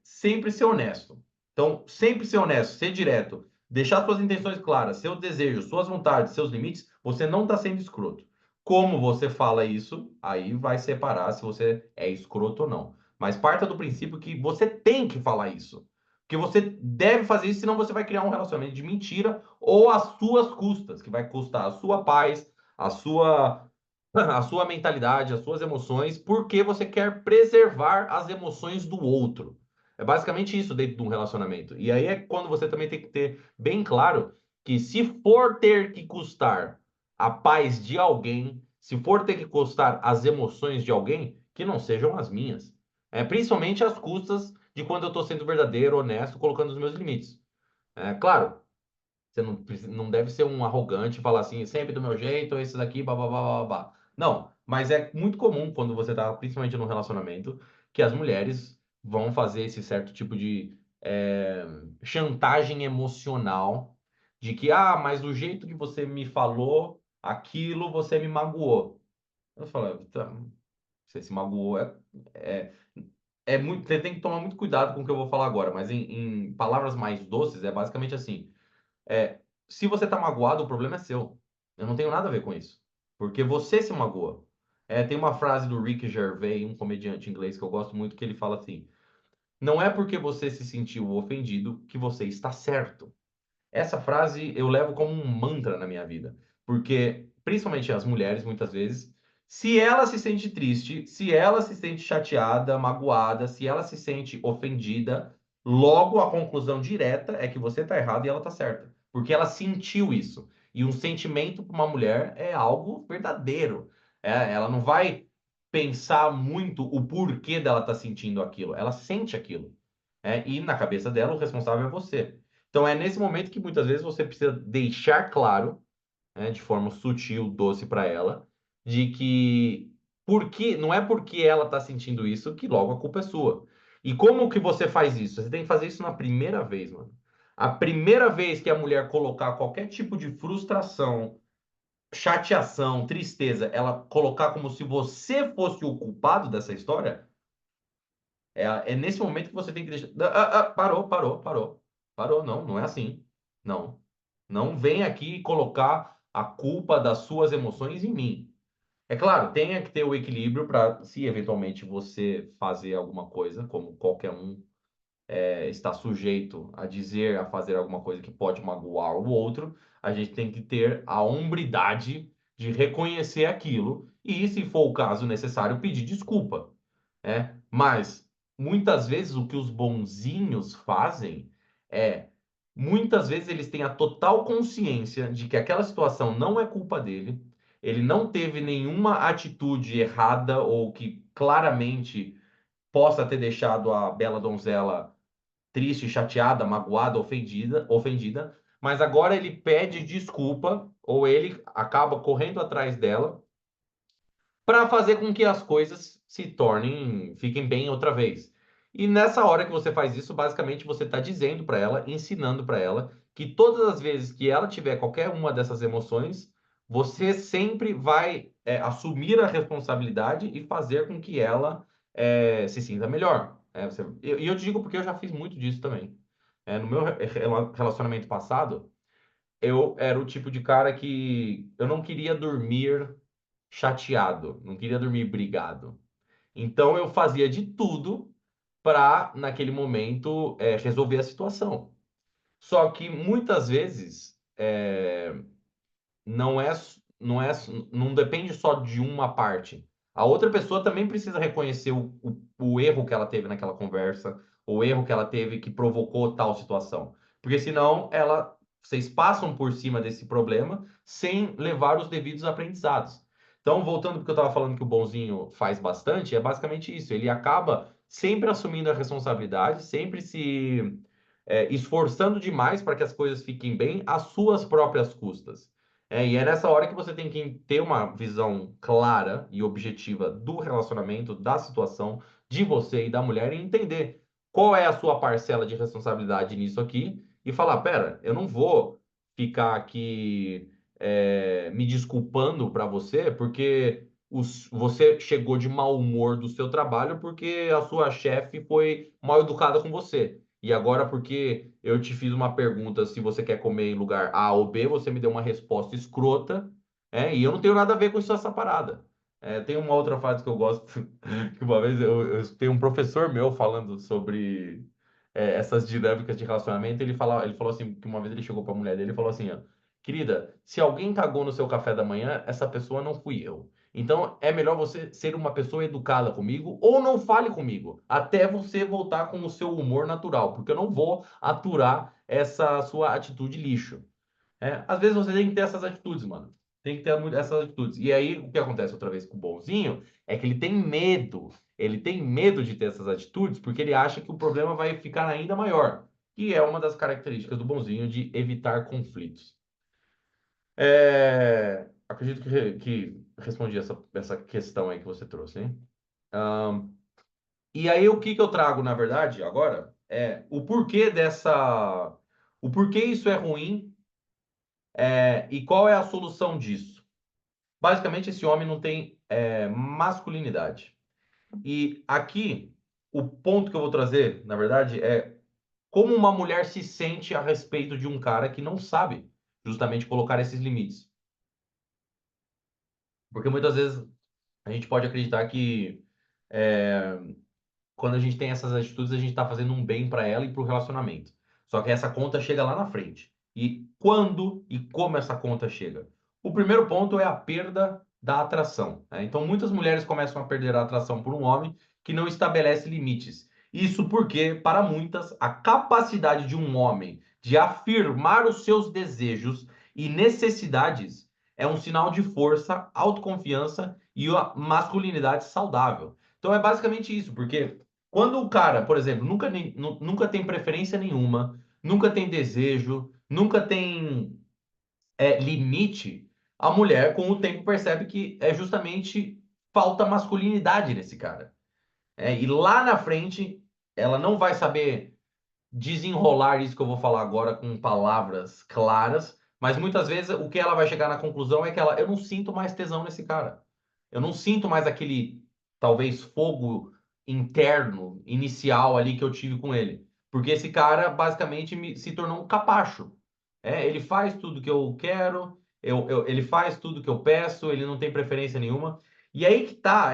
sempre ser honesto. Então, sempre ser honesto, ser direto, deixar suas intenções claras, seus desejos, suas vontades, seus limites, você não tá sendo escroto. Como você fala isso, aí vai separar se você é escroto ou não. Mas parta do princípio que você tem que falar isso. Que você deve fazer isso, senão você vai criar um relacionamento de mentira ou às suas custas, que vai custar a sua paz, a sua mentalidade, as suas emoções, porque você quer preservar as emoções do outro. É basicamente isso dentro de um relacionamento. E aí é quando você também tem que ter bem claro que se for ter que custar a paz de alguém, se for ter que custar as emoções de alguém, que não sejam as minhas. Principalmente às custas de quando eu estou sendo verdadeiro, honesto, colocando os meus limites. Claro, você não deve ser um arrogante e falar assim, sempre do meu jeito, esse daqui, babá, babá. Não, mas é muito comum quando você tá, principalmente no relacionamento, que as mulheres vão fazer esse certo tipo de chantagem emocional de que, mas do jeito que você me falou, aquilo você me magoou. Eu falo, tá, você se magoou, é, muito, você tem que tomar muito cuidado com o que eu vou falar agora, mas em palavras mais doces, é basicamente assim. É, Se você tá magoado, o problema é seu. Eu não tenho nada a ver com isso. Porque você se magoa. Tem uma frase do Ricky Gervais, um comediante inglês que eu gosto muito, que ele fala assim: não é porque você se sentiu ofendido que você está certo. Essa frase eu levo como um mantra na minha vida, porque principalmente as mulheres, muitas vezes, se ela se sente triste, se ela se sente chateada, magoada, se ela se sente ofendida, logo a conclusão direta é que você está errado e ela está certa, porque ela sentiu isso. E um sentimento para uma mulher é algo verdadeiro. Ela não vai pensar muito o porquê dela estar sentindo aquilo, ela sente aquilo. E na cabeça dela o responsável é você. Então é nesse momento que muitas vezes você precisa deixar claro, de forma sutil, doce para ela, de que não é porque ela está sentindo isso que logo a culpa é sua. E como que você faz isso? Você tem que fazer isso na primeira vez, mano. A primeira vez que a mulher colocar qualquer tipo de frustração, chateação, tristeza, ela colocar como se você fosse o culpado dessa história, é nesse momento que você tem que deixar. Parou, parou, parou. Parou, não, não é assim. Não. Não vem aqui colocar a culpa das suas emoções em mim. É claro, tenha que ter o equilíbrio para, se eventualmente você fazer alguma coisa, como qualquer um está sujeito a dizer, a fazer alguma coisa que pode magoar o outro, a gente tem que ter a hombridade de reconhecer aquilo e, se for o caso necessário, pedir desculpa. Mas muitas vezes o que os bonzinhos fazem é, muitas vezes eles têm a total consciência de que aquela situação não é culpa dele, ele não teve nenhuma atitude errada ou que claramente possa ter deixado a bela donzela triste, chateada, magoada, ofendida, mas agora ele pede desculpa ou ele acaba correndo atrás dela para fazer com que as coisas fiquem bem outra vez. E nessa hora que você faz isso, basicamente você está dizendo para ela, ensinando para ela, que todas as vezes que ela tiver qualquer uma dessas emoções, você sempre vai assumir a responsabilidade e fazer com que ela se sinta melhor. E eu te digo porque eu já fiz muito disso também. No meu relacionamento passado, eu era o tipo de cara que eu não queria dormir chateado, não queria dormir brigado. Então eu fazia de tudo para, naquele momento, resolver a situação. Só que muitas vezes não é, não depende só de uma parte. A outra pessoa também precisa reconhecer o erro que ela teve naquela conversa, o erro que ela teve que provocou tal situação. Porque senão vocês passam por cima desse problema sem levar os devidos aprendizados. Então, voltando porque eu estava falando que o bonzinho faz bastante, é basicamente isso. Ele acaba sempre assumindo a responsabilidade, sempre se esforçando demais para que as coisas fiquem bem às suas próprias custas. E é nessa hora que você tem que ter uma visão clara e objetiva do relacionamento, da situação, de você e da mulher e entender qual é a sua parcela de responsabilidade nisso aqui e falar: pera, eu não vou ficar aqui me desculpando para você porque você chegou de mau humor do seu trabalho porque a sua chefe foi mal educada com você. E agora, porque eu te fiz uma pergunta se você quer comer em lugar A ou B, você me deu uma resposta escrota, e eu não tenho nada a ver com isso, essa parada. Tem uma outra frase que eu gosto, que uma vez eu tenho um professor meu falando sobre essas dinâmicas de relacionamento. Ele falou assim, que uma vez ele chegou para a mulher dele e falou assim, ó, querida, se alguém cagou no seu café da manhã, essa pessoa não fui eu. Então é melhor você ser uma pessoa educada comigo ou não fale comigo, até você voltar com o seu humor natural, porque eu não vou aturar essa sua atitude lixo. Às vezes você tem que ter essas atitudes, mano. Tem que ter essas atitudes. E aí o que acontece outra vez com o bonzinho é que ele tem medo. Ele tem medo de ter essas atitudes porque ele acha que o problema vai ficar ainda maior. E é uma das características do bonzinho de evitar conflitos. Acredito que respondi essa questão aí que você trouxe, hein? E aí, o que eu trago, na verdade, agora, é o porquê dessa. O porquê isso é ruim, e qual é a solução disso. Basicamente, esse homem não tem masculinidade. E aqui, o ponto que eu vou trazer, na verdade, é como uma mulher se sente a respeito de um cara que não sabe justamente colocar esses limites. Porque muitas vezes a gente pode acreditar que quando a gente tem essas atitudes, a gente está fazendo um bem para ela e para o relacionamento. Só que essa conta chega lá na frente. E quando e como essa conta chega? O primeiro ponto é a perda da atração, né? Então, muitas mulheres começam a perder a atração por um homem que não estabelece limites. Isso porque, para muitas, a capacidade de um homem de afirmar os seus desejos e necessidades é um sinal de força, autoconfiança e uma masculinidade saudável. Então é basicamente isso, porque quando o cara, por exemplo, nunca tem preferência nenhuma, nunca tem desejo, nunca tem limite, a mulher com o tempo percebe que é justamente falta masculinidade nesse cara. E lá na frente, ela não vai saber desenrolar isso que eu vou falar agora com palavras claras, mas muitas vezes o que ela vai chegar na conclusão é que eu não sinto mais tesão nesse cara. Eu não sinto mais aquele, talvez, fogo interno, inicial ali que eu tive com ele. Porque esse cara basicamente se tornou um capacho. Ele faz tudo que eu quero, ele faz tudo que eu peço, ele não tem preferência nenhuma. E aí que tá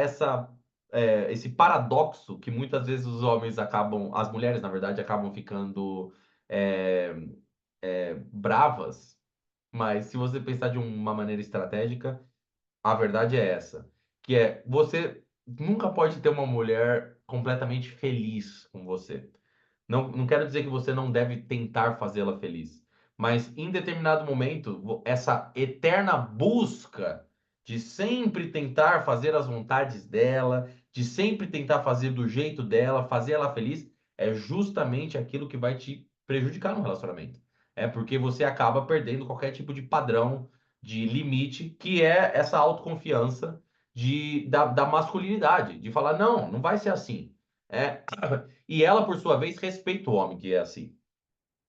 esse paradoxo que muitas vezes os homens acabam, as mulheres, na verdade, acabam ficando é, bravas, mas se você pensar de uma maneira estratégica, a verdade é essa, que é você nunca pode ter uma mulher completamente feliz com você. Não quero dizer que você não deve tentar fazê-la feliz, mas em determinado momento, essa eterna busca de sempre tentar fazer as vontades dela, de sempre tentar fazer do jeito dela, fazer ela feliz, é justamente aquilo que vai te prejudicar no relacionamento. É porque você acaba perdendo qualquer tipo de padrão, de limite, que é essa autoconfiança da masculinidade, de falar, não, não vai ser assim. É, e ela, por sua vez, respeita o homem que é assim.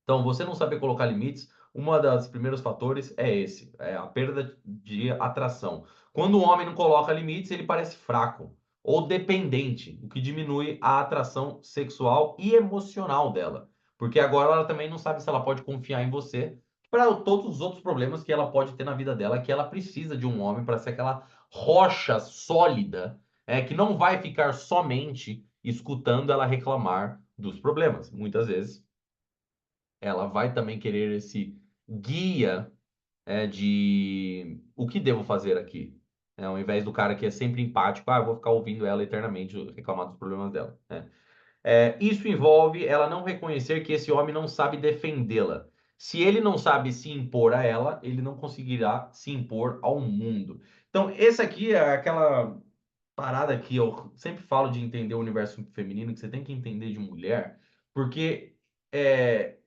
Então, você não saber colocar limites, uma das primeiros fatores é esse, é a perda de atração. Quando o homem não coloca limites, ele parece fraco ou dependente, o que diminui a atração sexual e emocional dela. Porque agora ela também não sabe se ela pode confiar em você para todos os outros problemas que ela pode ter na vida dela, que ela precisa de um homem para ser aquela rocha sólida, que não vai ficar somente escutando ela reclamar dos problemas. Muitas vezes ela vai também querer esse guia de o que devo fazer aqui. Ao invés do cara que é sempre empático, eu vou ficar ouvindo ela eternamente reclamar dos problemas dela, né? Isso envolve ela não reconhecer que esse homem não sabe defendê-la. Se ele não sabe se impor a ela, ele não conseguirá se impor ao mundo. Então, esse aqui é aquela parada que eu sempre falo de entender o universo feminino, que você tem que entender de mulher, porque é,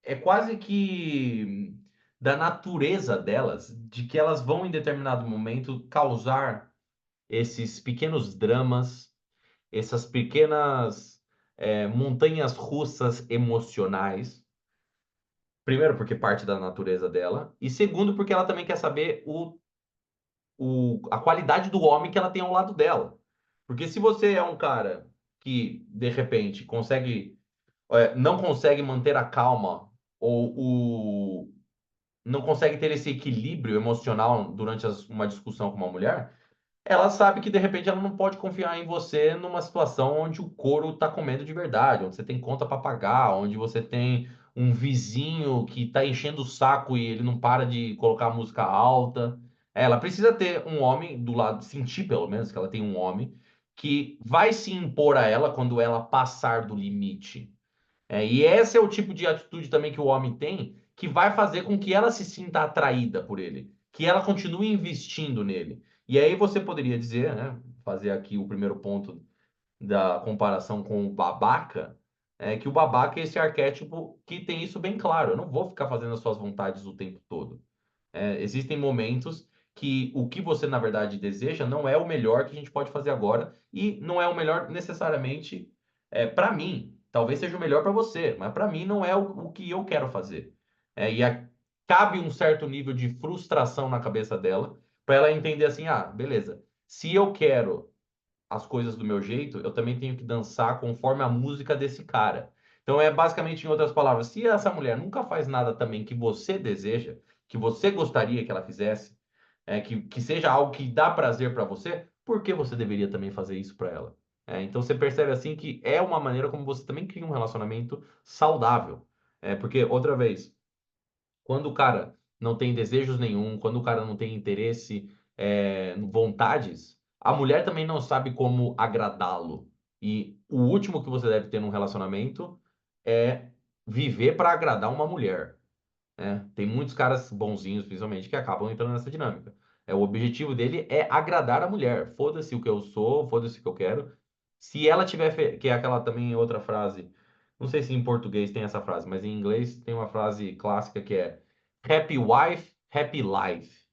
é quase que da natureza delas, de que elas vão em determinado momento causar esses pequenos dramas, essas pequenas montanhas russas emocionais. Primeiro, porque parte da natureza dela, e segundo, porque ela também quer saber a qualidade do homem que ela tem ao lado dela. Porque se você é um cara que, de repente, não consegue manter a calma, ou não consegue ter esse equilíbrio emocional durante uma discussão com uma mulher, ela sabe que de repente ela não pode confiar em você numa situação onde o couro tá comendo de verdade, onde você tem conta para pagar, onde você tem um vizinho que tá enchendo o saco e ele não para de colocar música alta. Ela precisa ter um homem do lado, sentir pelo menos que ela tem um homem que vai se impor a ela quando ela passar do limite. E esse é o tipo de atitude também que o homem tem, que vai fazer com que ela se sinta atraída por ele, que ela continue investindo nele. E aí você poderia dizer, né, fazer aqui o primeiro ponto da comparação com o babaca, que o babaca é esse arquétipo que tem isso bem claro. Eu não vou ficar fazendo as suas vontades o tempo todo. Existem momentos que o que você, na verdade, deseja não é o melhor que a gente pode fazer agora e não é o melhor necessariamente para mim. Talvez seja o melhor para você, mas para mim não é o que eu quero fazer. Cabe um certo nível de frustração na cabeça dela para ela entender assim: beleza, se eu quero as coisas do meu jeito, eu também tenho que dançar conforme a música desse cara. Então é basicamente, em outras palavras, se essa mulher nunca faz nada também que você deseja, que você gostaria que ela fizesse, que seja algo que dá prazer para você, por que você deveria também fazer isso para ela? Então você percebe assim que é uma maneira como você também cria um relacionamento saudável. Porque, outra vez, quando o cara não tem desejos nenhum, quando o cara não tem interesse, vontades, a mulher também não sabe como agradá-lo. E o último que você deve ter num relacionamento é viver para agradar uma mulher. Tem muitos caras bonzinhos, principalmente, que acabam entrando nessa dinâmica. O objetivo dele é agradar a mulher. Foda-se o que eu sou, foda-se o que eu quero. Se ela tiver, que é aquela também outra frase, não sei se em português tem essa frase, mas em inglês tem uma frase clássica que é Happy Wife, Happy Life.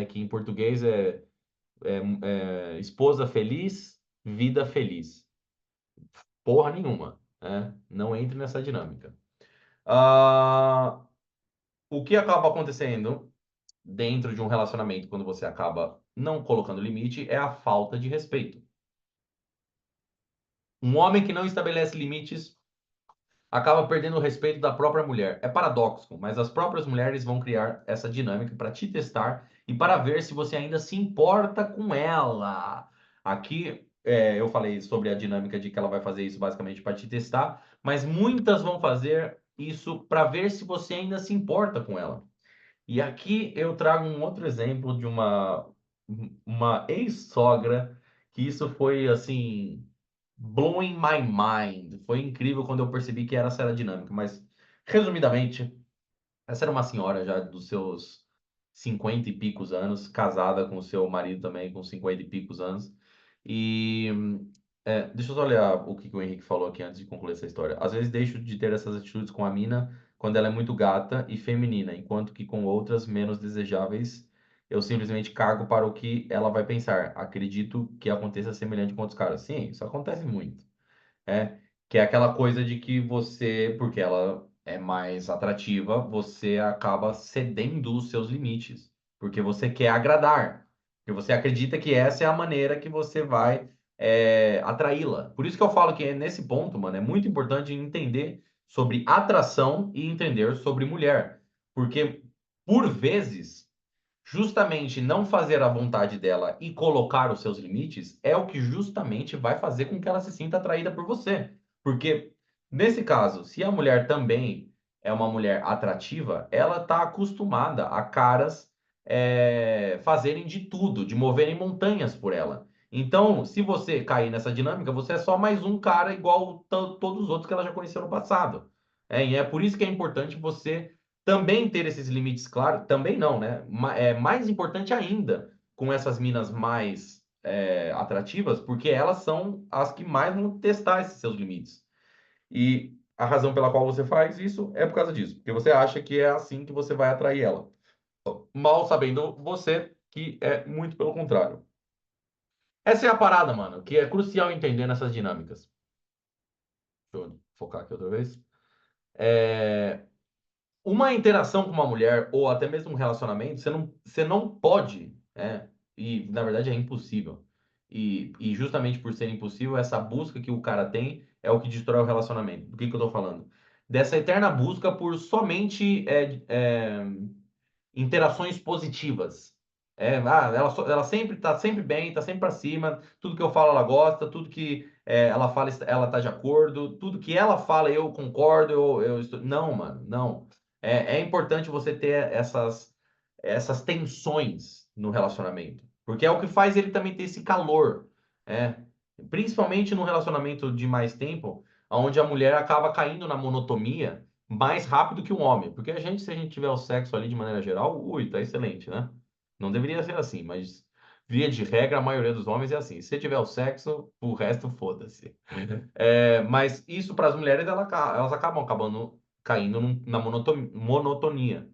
Que em português é esposa feliz, vida feliz. Porra nenhuma, né? Não entre nessa dinâmica. Ah, o que acaba acontecendo dentro de um relacionamento, quando você acaba não colocando limite, é a falta de respeito. Um homem que não estabelece limites acaba perdendo o respeito da própria mulher. É paradoxo, mas as próprias mulheres vão criar essa dinâmica para te testar e para ver se você ainda se importa com ela. Aqui eu falei sobre a dinâmica de que ela vai fazer isso basicamente para te testar, mas muitas vão fazer isso para ver se você ainda se importa com ela. E aqui eu trago um outro exemplo de uma ex-sogra que isso foi assim blowing my mind. Foi incrível quando eu percebi que essa era a dinâmica, mas resumidamente, essa era uma senhora já dos seus 50 e picos anos, casada com o seu marido também com 50 e picos anos. E deixa eu só olhar o que que o Henrique falou aqui antes de concluir essa história. Às vezes deixo de ter essas atitudes com a mina quando ela é muito gata e feminina, enquanto que com outras menos desejáveis eu simplesmente cago para o que ela vai pensar. Acredito que aconteça semelhante com outros caras. Sim, isso acontece muito. É, que é aquela coisa de que você, porque ela é mais atrativa, você acaba cedendo os seus limites, porque você quer agradar, porque você acredita que essa é a maneira que você vai atraí-la. Por isso que eu falo que nesse ponto, mano, é muito importante entender sobre atração e entender sobre mulher, porque por vezes justamente não fazer a vontade dela e colocar os seus limites é o que justamente vai fazer com que ela se sinta atraída por você. Porque, nesse caso, se a mulher também é uma mulher atrativa, ela está acostumada a caras fazerem de tudo, de moverem montanhas por ela. Então, se você cair nessa dinâmica, você é só mais um cara igual todos os outros que ela já conheceu no passado. E é por isso que é importante você também ter esses limites claros, também não, né? É mais importante ainda com essas minas mais atrativas, porque elas são as que mais vão testar esses seus limites. E a razão pela qual você faz isso é por causa disso, porque você acha que é assim que você vai atrair ela. Mal sabendo você que é muito pelo contrário. Essa é a parada, mano, que é crucial entender nessas dinâmicas. Deixa eu focar aqui outra vez. É, uma interação com uma mulher, ou até mesmo um relacionamento, você não pode, e na verdade é impossível. E justamente por ser impossível, essa busca que o cara tem é o que destrói o relacionamento. Do que eu tô falando? Dessa eterna busca por somente interações positivas. Ela sempre tá sempre bem, tá sempre para cima, tudo que eu falo ela gosta, tudo que ela fala ela tá de acordo, tudo que ela fala eu concordo, eu estou... Não, mano, não. É importante você ter essas tensões no relacionamento, porque é o que faz ele também ter esse calor, é. Principalmente no relacionamento de mais tempo, onde a mulher acaba caindo na monotonia mais rápido que um homem. Porque a gente, se a gente tiver o sexo ali de maneira geral, ui, tá excelente, né? Não deveria ser assim, mas via de regra, a maioria dos homens é assim. Se tiver o sexo, o resto foda-se. Mas isso para as mulheres, elas acabam caindo na monotonia.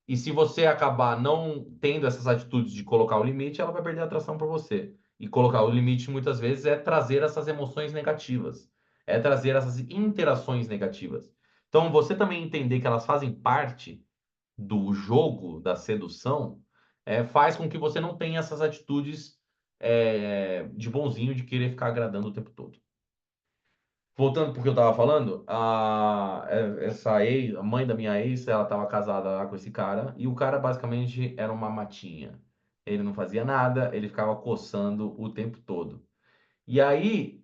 E se você acabar não tendo essas atitudes de colocar o limite, ela vai perder a atração por você. E colocar o limite muitas vezes é trazer essas emoções negativas, é trazer essas interações negativas. Então, você também entender que elas fazem parte do jogo da sedução, faz com que você não tenha essas atitudes de bonzinho de querer ficar agradando o tempo todo. Voltando porque eu tava falando, essa ex, a mãe da minha ex, ela tava casada lá com esse cara, e o cara basicamente era uma matinha. Ele não fazia nada, ele ficava coçando o tempo todo. E aí,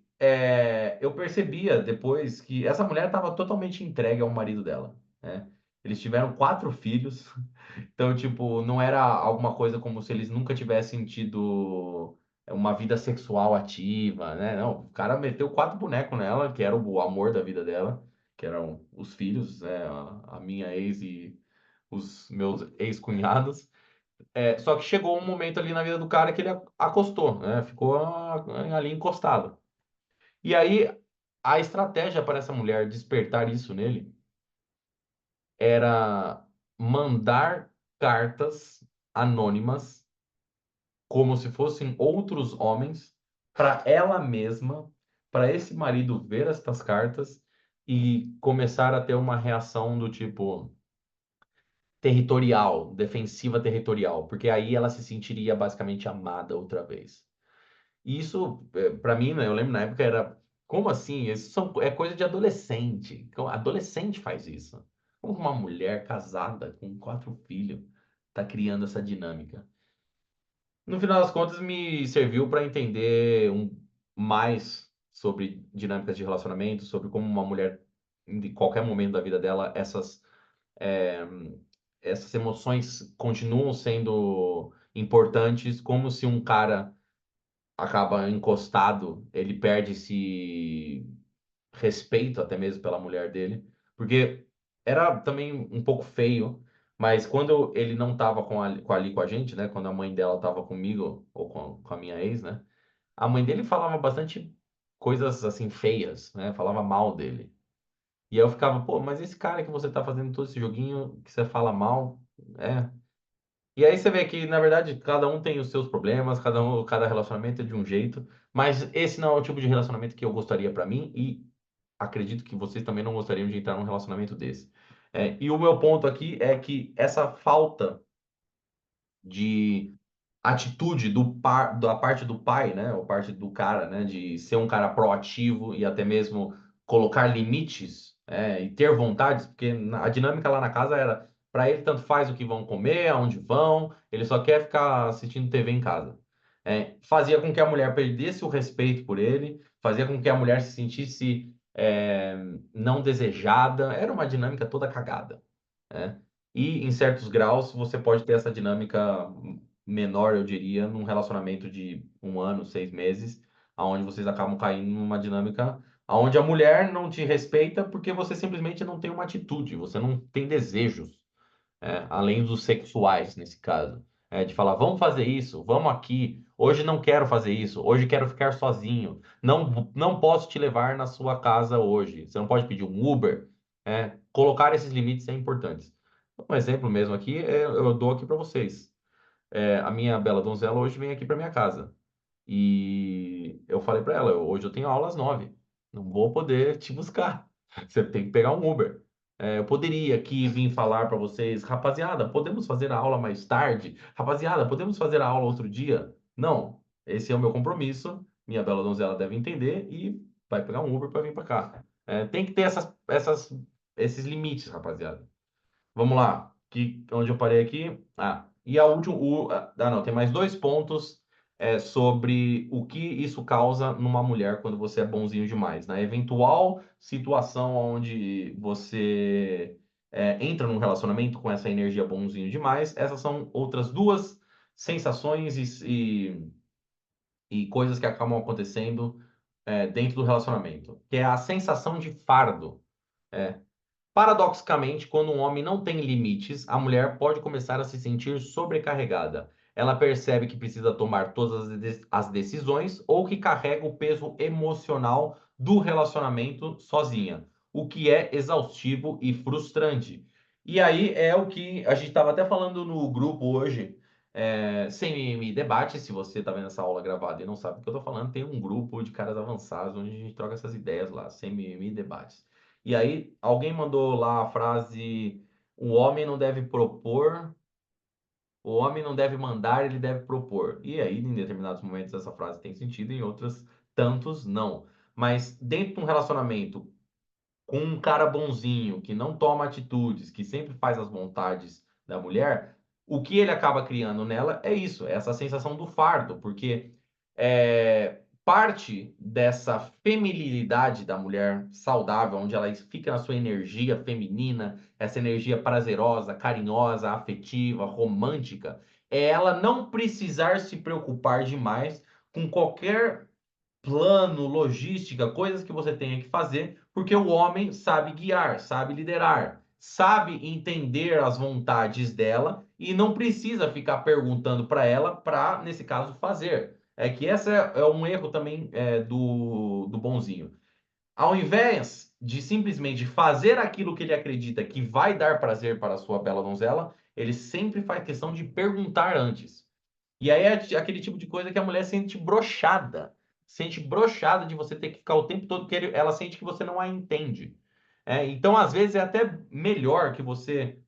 eu percebia depois que essa mulher estava totalmente entregue ao marido dela, né? Eles tiveram 4 filhos, então, tipo, não era alguma coisa como se eles nunca tivessem tido uma vida sexual ativa, né? Não, o cara meteu 4 bonecos nela, que era o amor da vida dela, que eram os filhos, né? A minha ex e os meus ex-cunhados. Só que chegou um momento ali na vida do cara que ele acostou, né? Ficou ali encostado. E aí, a estratégia para essa mulher despertar isso nele era mandar cartas anônimas, como se fossem outros homens, para ela mesma, para esse marido ver estas cartas e começar a ter uma reação do tipo territorial, defensiva territorial, porque aí ela se sentiria basicamente amada outra vez. E isso, para mim, né, eu lembro na época era, como assim? É coisa de adolescente. Adolescente faz isso. Como uma mulher casada com 4 filhos tá criando essa dinâmica? No final das contas, me serviu para entender mais sobre dinâmicas de relacionamento, sobre como uma mulher, em qualquer momento da vida dela, é, essas emoções continuam sendo importantes, como se um cara acaba encostado, ele perde esse respeito até mesmo pela mulher dele, porque era também um pouco feio, mas quando ele não estava ali com a gente, né, quando a mãe dela estava comigo ou com a minha ex, né, a mãe dele falava bastante coisas assim feias, né, falava mal dele. E aí eu ficava, pô, mas esse cara que você tá fazendo todo esse joguinho que você fala mal, é. E aí você vê que, na verdade, cada um tem os seus problemas, cada relacionamento é de um jeito, mas esse não é o tipo de relacionamento que eu gostaria pra mim e acredito que vocês também não gostariam de entrar num relacionamento desse. E o meu ponto aqui é que essa falta de atitude da parte do pai, né, ou parte do cara, né, de ser um cara proativo e até mesmo colocar limites, e ter vontades, porque a dinâmica lá na casa era Para ele, tanto faz o que vão comer, aonde vão, ele só quer ficar assistindo TV em casa. Fazia com que a mulher perdesse o respeito por ele, fazia com que a mulher se sentisse não desejada, era uma dinâmica toda cagada, né? E em certos graus você pode ter essa dinâmica menor, eu diria, num relacionamento de 1 ano, 6 meses, aonde vocês acabam caindo numa dinâmica onde a mulher não te respeita porque você simplesmente não tem uma atitude, você não tem desejos, além dos sexuais nesse caso. De falar, vamos fazer isso, vamos aqui. Hoje não quero fazer isso, hoje quero ficar sozinho. Não, não posso te levar na sua casa hoje. Você não pode pedir um Uber. Colocar esses limites é importante. Um exemplo mesmo aqui, eu dou aqui para vocês. A minha bela donzela hoje vem aqui para minha casa. E eu falei para ela, hoje eu tenho aula às 9. Não vou poder te buscar. Você tem que pegar um Uber. Eu poderia aqui vir falar para vocês, rapaziada, podemos fazer a aula mais tarde? Rapaziada, podemos fazer a aula outro dia? Não, esse é o meu compromisso. Minha bela donzela deve entender e vai pegar um Uber para vir para cá. Tem que ter esses limites, rapaziada. Vamos lá. Onde eu parei aqui? E a última. Não, tem mais dois pontos sobre o que isso causa numa mulher quando você é bonzinho demais. Na eventual situação onde você entra num relacionamento com essa energia bonzinho demais, essas são outras duas sensações e coisas que acabam acontecendo dentro do relacionamento, que é a sensação de fardo. É, Paradoxicamente, quando um homem não tem limites, a mulher pode começar a se sentir sobrecarregada. Ela percebe que precisa tomar todas as decisões ou que carrega o peso emocional do relacionamento sozinha, o que é exaustivo e frustrante. E aí é o que a gente estava até falando no grupo hoje, sem mimimi debate. Se você está vendo essa aula gravada e não sabe o que eu estou falando, tem um grupo de caras avançados onde a gente troca essas ideias lá, sem mimimi debates. E aí, alguém mandou lá a frase: o homem não deve propor, o homem não deve mandar, ele deve propor. E aí, em determinados momentos, essa frase tem sentido, em outros, tantos não. Mas dentro de um relacionamento com um cara bonzinho, que não toma atitudes, que sempre faz as vontades da mulher, o que ele acaba criando nela é isso, é essa sensação do fardo, porque parte dessa feminilidade da mulher saudável, onde ela fica na sua energia feminina, essa energia prazerosa, carinhosa, afetiva, romântica, é ela não precisar se preocupar demais com qualquer plano, logística, coisas que você tenha que fazer, porque o homem sabe guiar, sabe liderar, sabe entender as vontades dela e não precisa ficar perguntando para ela para, nesse caso, fazer. É que esse é um erro também do bonzinho. Ao invés de simplesmente fazer aquilo que ele acredita que vai dar prazer para a sua bela donzela, ele sempre faz questão de perguntar antes. E aí é aquele tipo de coisa que a mulher sente broxada. Sente broxada de você ter que ficar o tempo todo que ela sente que você não a entende. Então, às vezes, é até melhor que você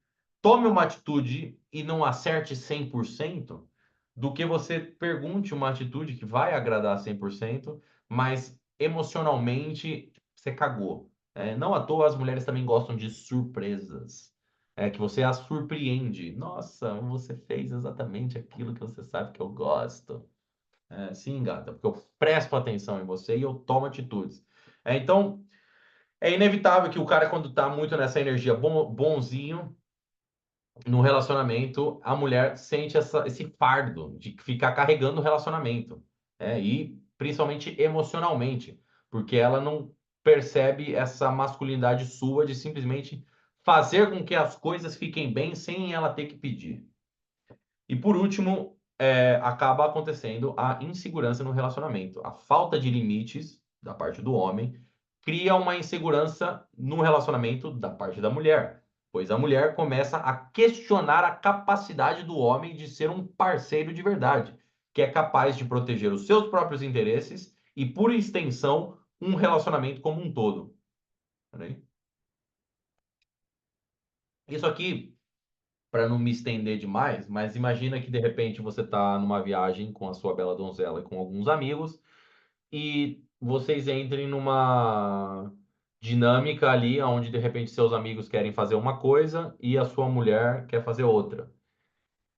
tome uma atitude e não acerte 100% do que você pergunte uma atitude que vai agradar 100%, mas emocionalmente você cagou. Não à toa as mulheres também gostam de surpresas. Que você as surpreende. Nossa, você fez exatamente aquilo que você sabe que eu gosto. Sim, gata, porque eu presto atenção em você e eu tomo atitudes. Então, é inevitável que o cara, quando tá muito nessa energia bonzinho, no relacionamento, a mulher sente esse fardo de ficar carregando o relacionamento, e principalmente emocionalmente, porque ela não percebe essa masculinidade sua de simplesmente fazer com que as coisas fiquem bem sem ela ter que pedir. E por último, acaba acontecendo a insegurança no relacionamento. A falta de limites da parte do homem cria uma insegurança no relacionamento da parte da mulher, pois a mulher começa a questionar a capacidade do homem de ser um parceiro de verdade, que é capaz de proteger os seus próprios interesses e, por extensão, um relacionamento como um todo. Peraí. Isso aqui, para não me estender demais, mas imagina que de repente você está numa viagem com a sua bela donzela e com alguns amigos e vocês entrem dinâmica ali, onde de repente seus amigos querem fazer uma coisa e a sua mulher quer fazer outra.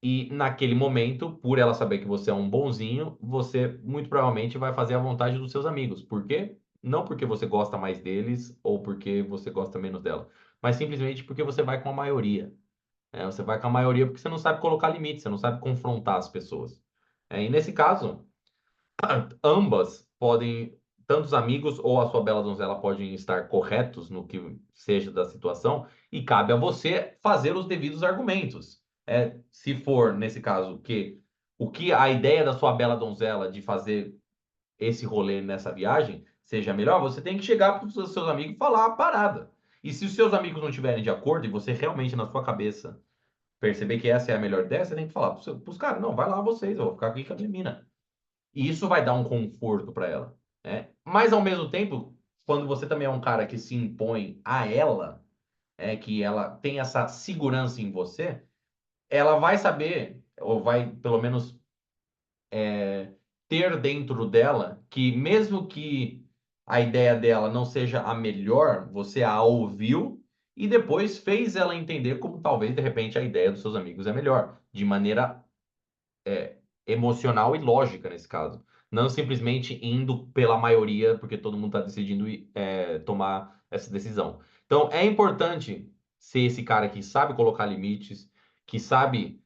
E naquele momento, por ela saber que você é um bonzinho, você muito provavelmente vai fazer a vontade dos seus amigos. Por quê? Não porque você gosta mais deles ou porque você gosta menos dela, mas simplesmente porque você vai com a maioria. Você vai com a maioria porque você não sabe colocar limite, você não sabe confrontar as pessoas. E nesse caso, ambas podem, tanto os amigos ou a sua bela donzela podem estar corretos no que seja da situação, e cabe a você fazer os devidos argumentos. Se for, nesse caso, que o que a ideia da sua bela donzela de fazer esse rolê nessa viagem seja melhor, você tem que chegar para os seus amigos e falar a parada. E se os seus amigos não estiverem de acordo e você realmente na sua cabeça perceber que essa é a melhor ideia, você tem que falar para os caras, não, vai lá vocês, eu vou ficar aqui com a minha mina. E isso vai dar um conforto para ela, né? Mas ao mesmo tempo, quando você também é um cara que se impõe a ela, que ela tem essa segurança em você, ela vai saber, ou vai pelo menos ter dentro dela, que mesmo que a ideia dela não seja a melhor, você a ouviu e depois fez ela entender como talvez de repente a ideia dos seus amigos é melhor, de maneira emocional e lógica nesse caso. Não simplesmente indo pela maioria, porque todo mundo está decidindo tomar essa decisão. Então, é importante ser esse cara que sabe colocar limites, que sabe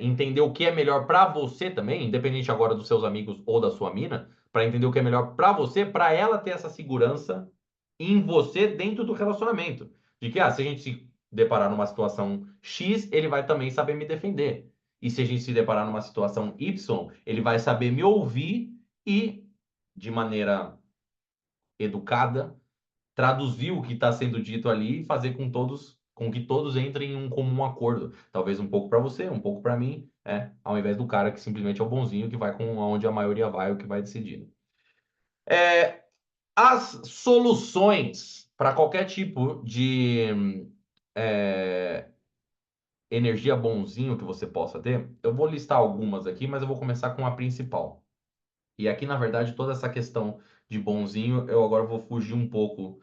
entender o que é melhor para você também, independente agora dos seus amigos ou da sua mina, para entender o que é melhor para você, para ela ter essa segurança em você dentro do relacionamento. De que, se a gente se deparar numa situação X, ele vai também saber me defender. E se a gente se deparar numa situação Y, ele vai saber me ouvir e, de maneira educada, traduzir o que está sendo dito ali e fazer com que todos entrem em um comum acordo. Talvez um pouco para você, um pouco para mim, ao invés do cara que simplesmente é o bonzinho que vai com onde a maioria vai, o que vai decidindo. As soluções para qualquer tipo de é, energia bonzinho que você possa ter, eu vou listar algumas aqui, mas eu vou começar com a principal. E aqui, na verdade, toda essa questão de bonzinho, eu agora vou fugir um pouco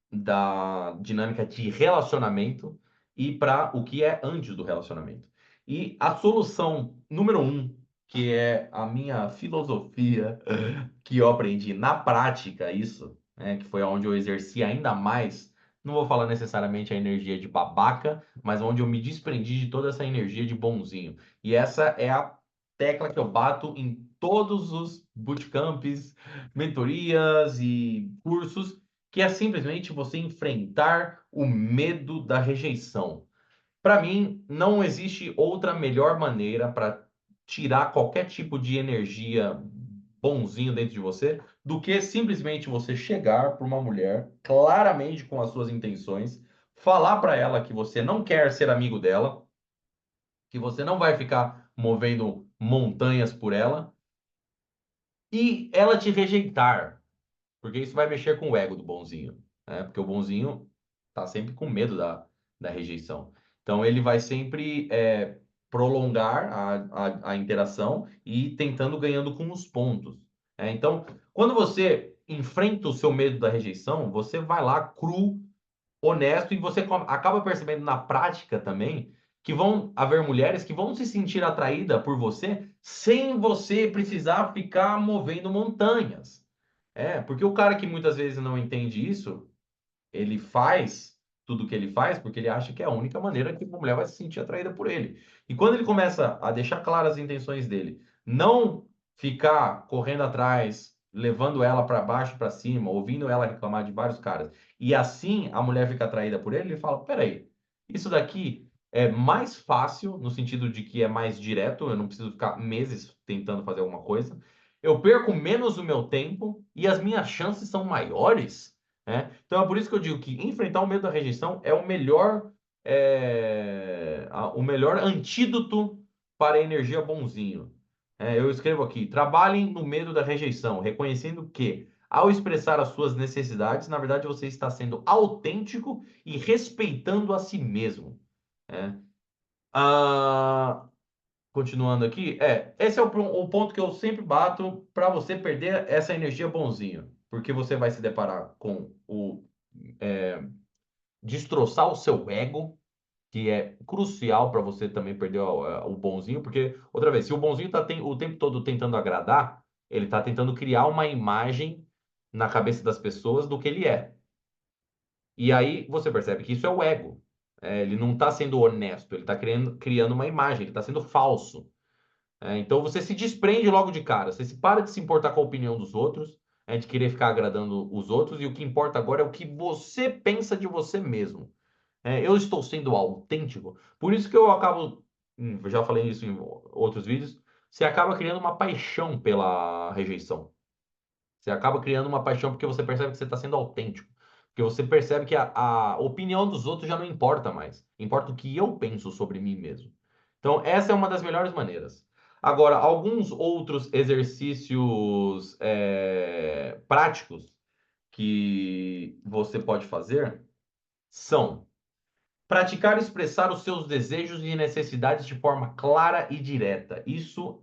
da dinâmica de relacionamento e para o que é antes do relacionamento. E a solução número um, que é a minha filosofia, que eu aprendi na prática, isso, que foi onde eu exerci ainda mais. Não vou falar necessariamente a energia de babaca, mas onde eu me desprendi de toda essa energia de bonzinho. E essa é a tecla que eu bato em todos os bootcamps, mentorias e cursos, que é simplesmente você enfrentar o medo da rejeição. Para mim, não existe outra melhor maneira para tirar qualquer tipo de energia bonzinho dentro de você do que simplesmente você chegar para uma mulher claramente com as suas intenções, falar para ela que você não quer ser amigo dela, que você não vai ficar movendo montanhas por ela e ela te rejeitar, porque isso vai mexer com o ego do bonzinho, né? Porque o bonzinho tá sempre com medo da rejeição. Então ele vai sempre prolongar a interação e tentando ganhando com os pontos. Então, quando você enfrenta o seu medo da rejeição, você vai lá cru, honesto e você acaba percebendo na prática também que vão haver mulheres que vão se sentir atraídas por você sem você precisar ficar movendo montanhas. Porque o cara que muitas vezes não entende isso, ele faz tudo o que ele faz porque ele acha que é a única maneira que uma mulher vai se sentir atraída por ele. E quando ele começa a deixar claras as intenções dele, não ficar correndo atrás, levando ela para baixo, para cima, ouvindo ela reclamar de vários caras, e assim a mulher fica atraída por ele, ele fala: peraí, isso daqui é mais fácil, no sentido de que é mais direto, eu não preciso ficar meses tentando fazer alguma coisa. Eu perco menos o meu tempo e as minhas chances são maiores. Então é por isso que eu digo que enfrentar o medo da rejeição é o melhor antídoto para a energia bonzinho. Eu escrevo aqui: trabalhem no medo da rejeição, reconhecendo que, ao expressar as suas necessidades, na verdade você está sendo autêntico e respeitando a si mesmo. né? Ah, continuando aqui, esse é o ponto que eu sempre bato para você perder essa energia bonzinho. porque você vai se deparar com o destroçar o seu ego, que é crucial para você também perder o bonzinho, porque, outra vez, se o bonzinho está o tempo todo tentando agradar, ele está tentando criar uma imagem na cabeça das pessoas do que ele é. E aí você percebe que isso é o ego. Ele não está sendo honesto, ele está criando uma imagem, ele está sendo falso. Então você se desprende logo de cara, você se para de se importar com a opinião dos outros, de querer ficar agradando os outros, e o que importa agora é o que você pensa de você mesmo. Eu estou sendo autêntico. Por isso que eu acabo, eu já falei isso em outros vídeos, você acaba criando uma paixão pela rejeição. Você acaba criando uma paixão porque você percebe que você está sendo autêntico. Porque você percebe que a opinião dos outros já não importa mais. Importa o que eu penso sobre mim mesmo. Então, essa é uma das melhores maneiras. Agora, alguns outros exercícios práticos que você pode fazer são praticar e expressar os seus desejos e necessidades de forma clara e direta. Isso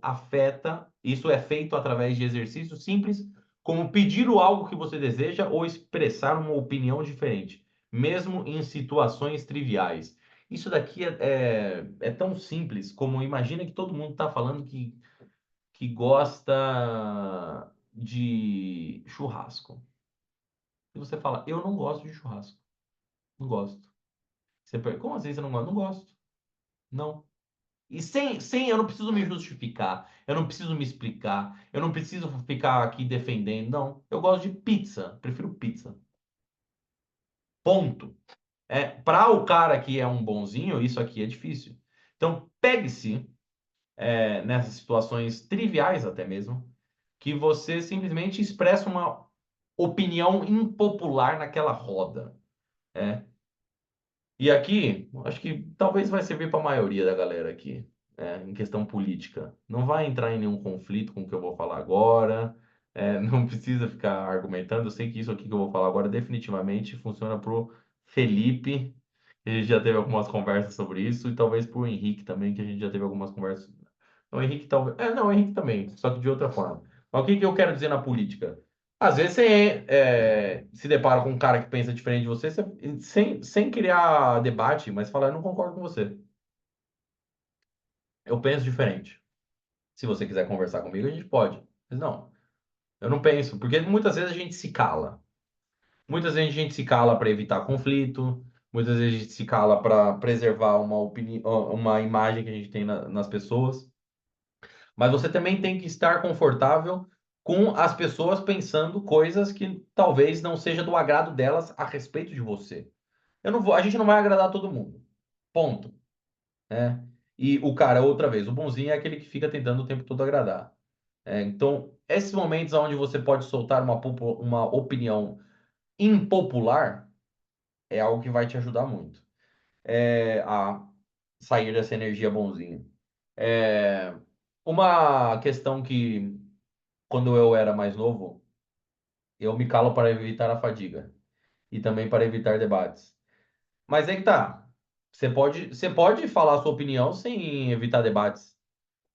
é feito através de exercícios simples, como pedir o algo que você deseja ou expressar uma opinião diferente, mesmo em situações triviais. Isso daqui é tão simples como imagina que todo mundo está falando que gosta de churrasco. E você fala, eu não gosto de churrasco. Não gosto. Como assim você não gosta? Não gosto. Não. E sem eu não preciso me justificar, eu não preciso me explicar, eu não preciso ficar aqui defendendo. Não, eu gosto de pizza, prefiro pizza. Ponto. Para o cara que é um bonzinho, isso aqui é difícil. Então, pegue-se nessas situações triviais até mesmo, que você simplesmente expressa uma opinião impopular naquela roda. É, E aqui, acho que talvez vai servir para a maioria da galera aqui, em questão política. Não vai entrar em nenhum conflito com o que eu vou falar agora, não precisa ficar argumentando. Eu sei que isso aqui que eu vou falar agora definitivamente funciona pro Felipe, que a gente já teve algumas conversas sobre isso, e talvez pro Henrique também, que a gente já teve algumas conversas. O Henrique talvez. Não, o Henrique também, só que de outra forma. Mas o que que eu quero dizer na política? Às vezes você se depara com um cara que pensa diferente de você, sem criar debate, mas falar, eu não concordo com você. Eu penso diferente. Se você quiser conversar comigo, a gente pode. Mas não, eu não penso, porque muitas vezes a gente se cala. Muitas vezes a gente se cala para evitar conflito, muitas vezes a gente se cala para preservar uma opinião, uma imagem que a gente tem nas pessoas. Mas você também tem que estar confortável com as pessoas pensando coisas que talvez não seja do agrado delas a respeito de você. A gente não vai agradar todo mundo. Ponto. Né? E o cara, outra vez, o bonzinho é aquele que fica tentando o tempo todo agradar. Então, esses momentos onde você pode soltar uma opinião impopular é algo que vai te ajudar muito a sair dessa energia bonzinha. É, uma questão que quando eu era mais novo, eu me calo para evitar a fadiga e também para evitar debates. Mas é que tá. Você pode falar a sua opinião sem evitar debates.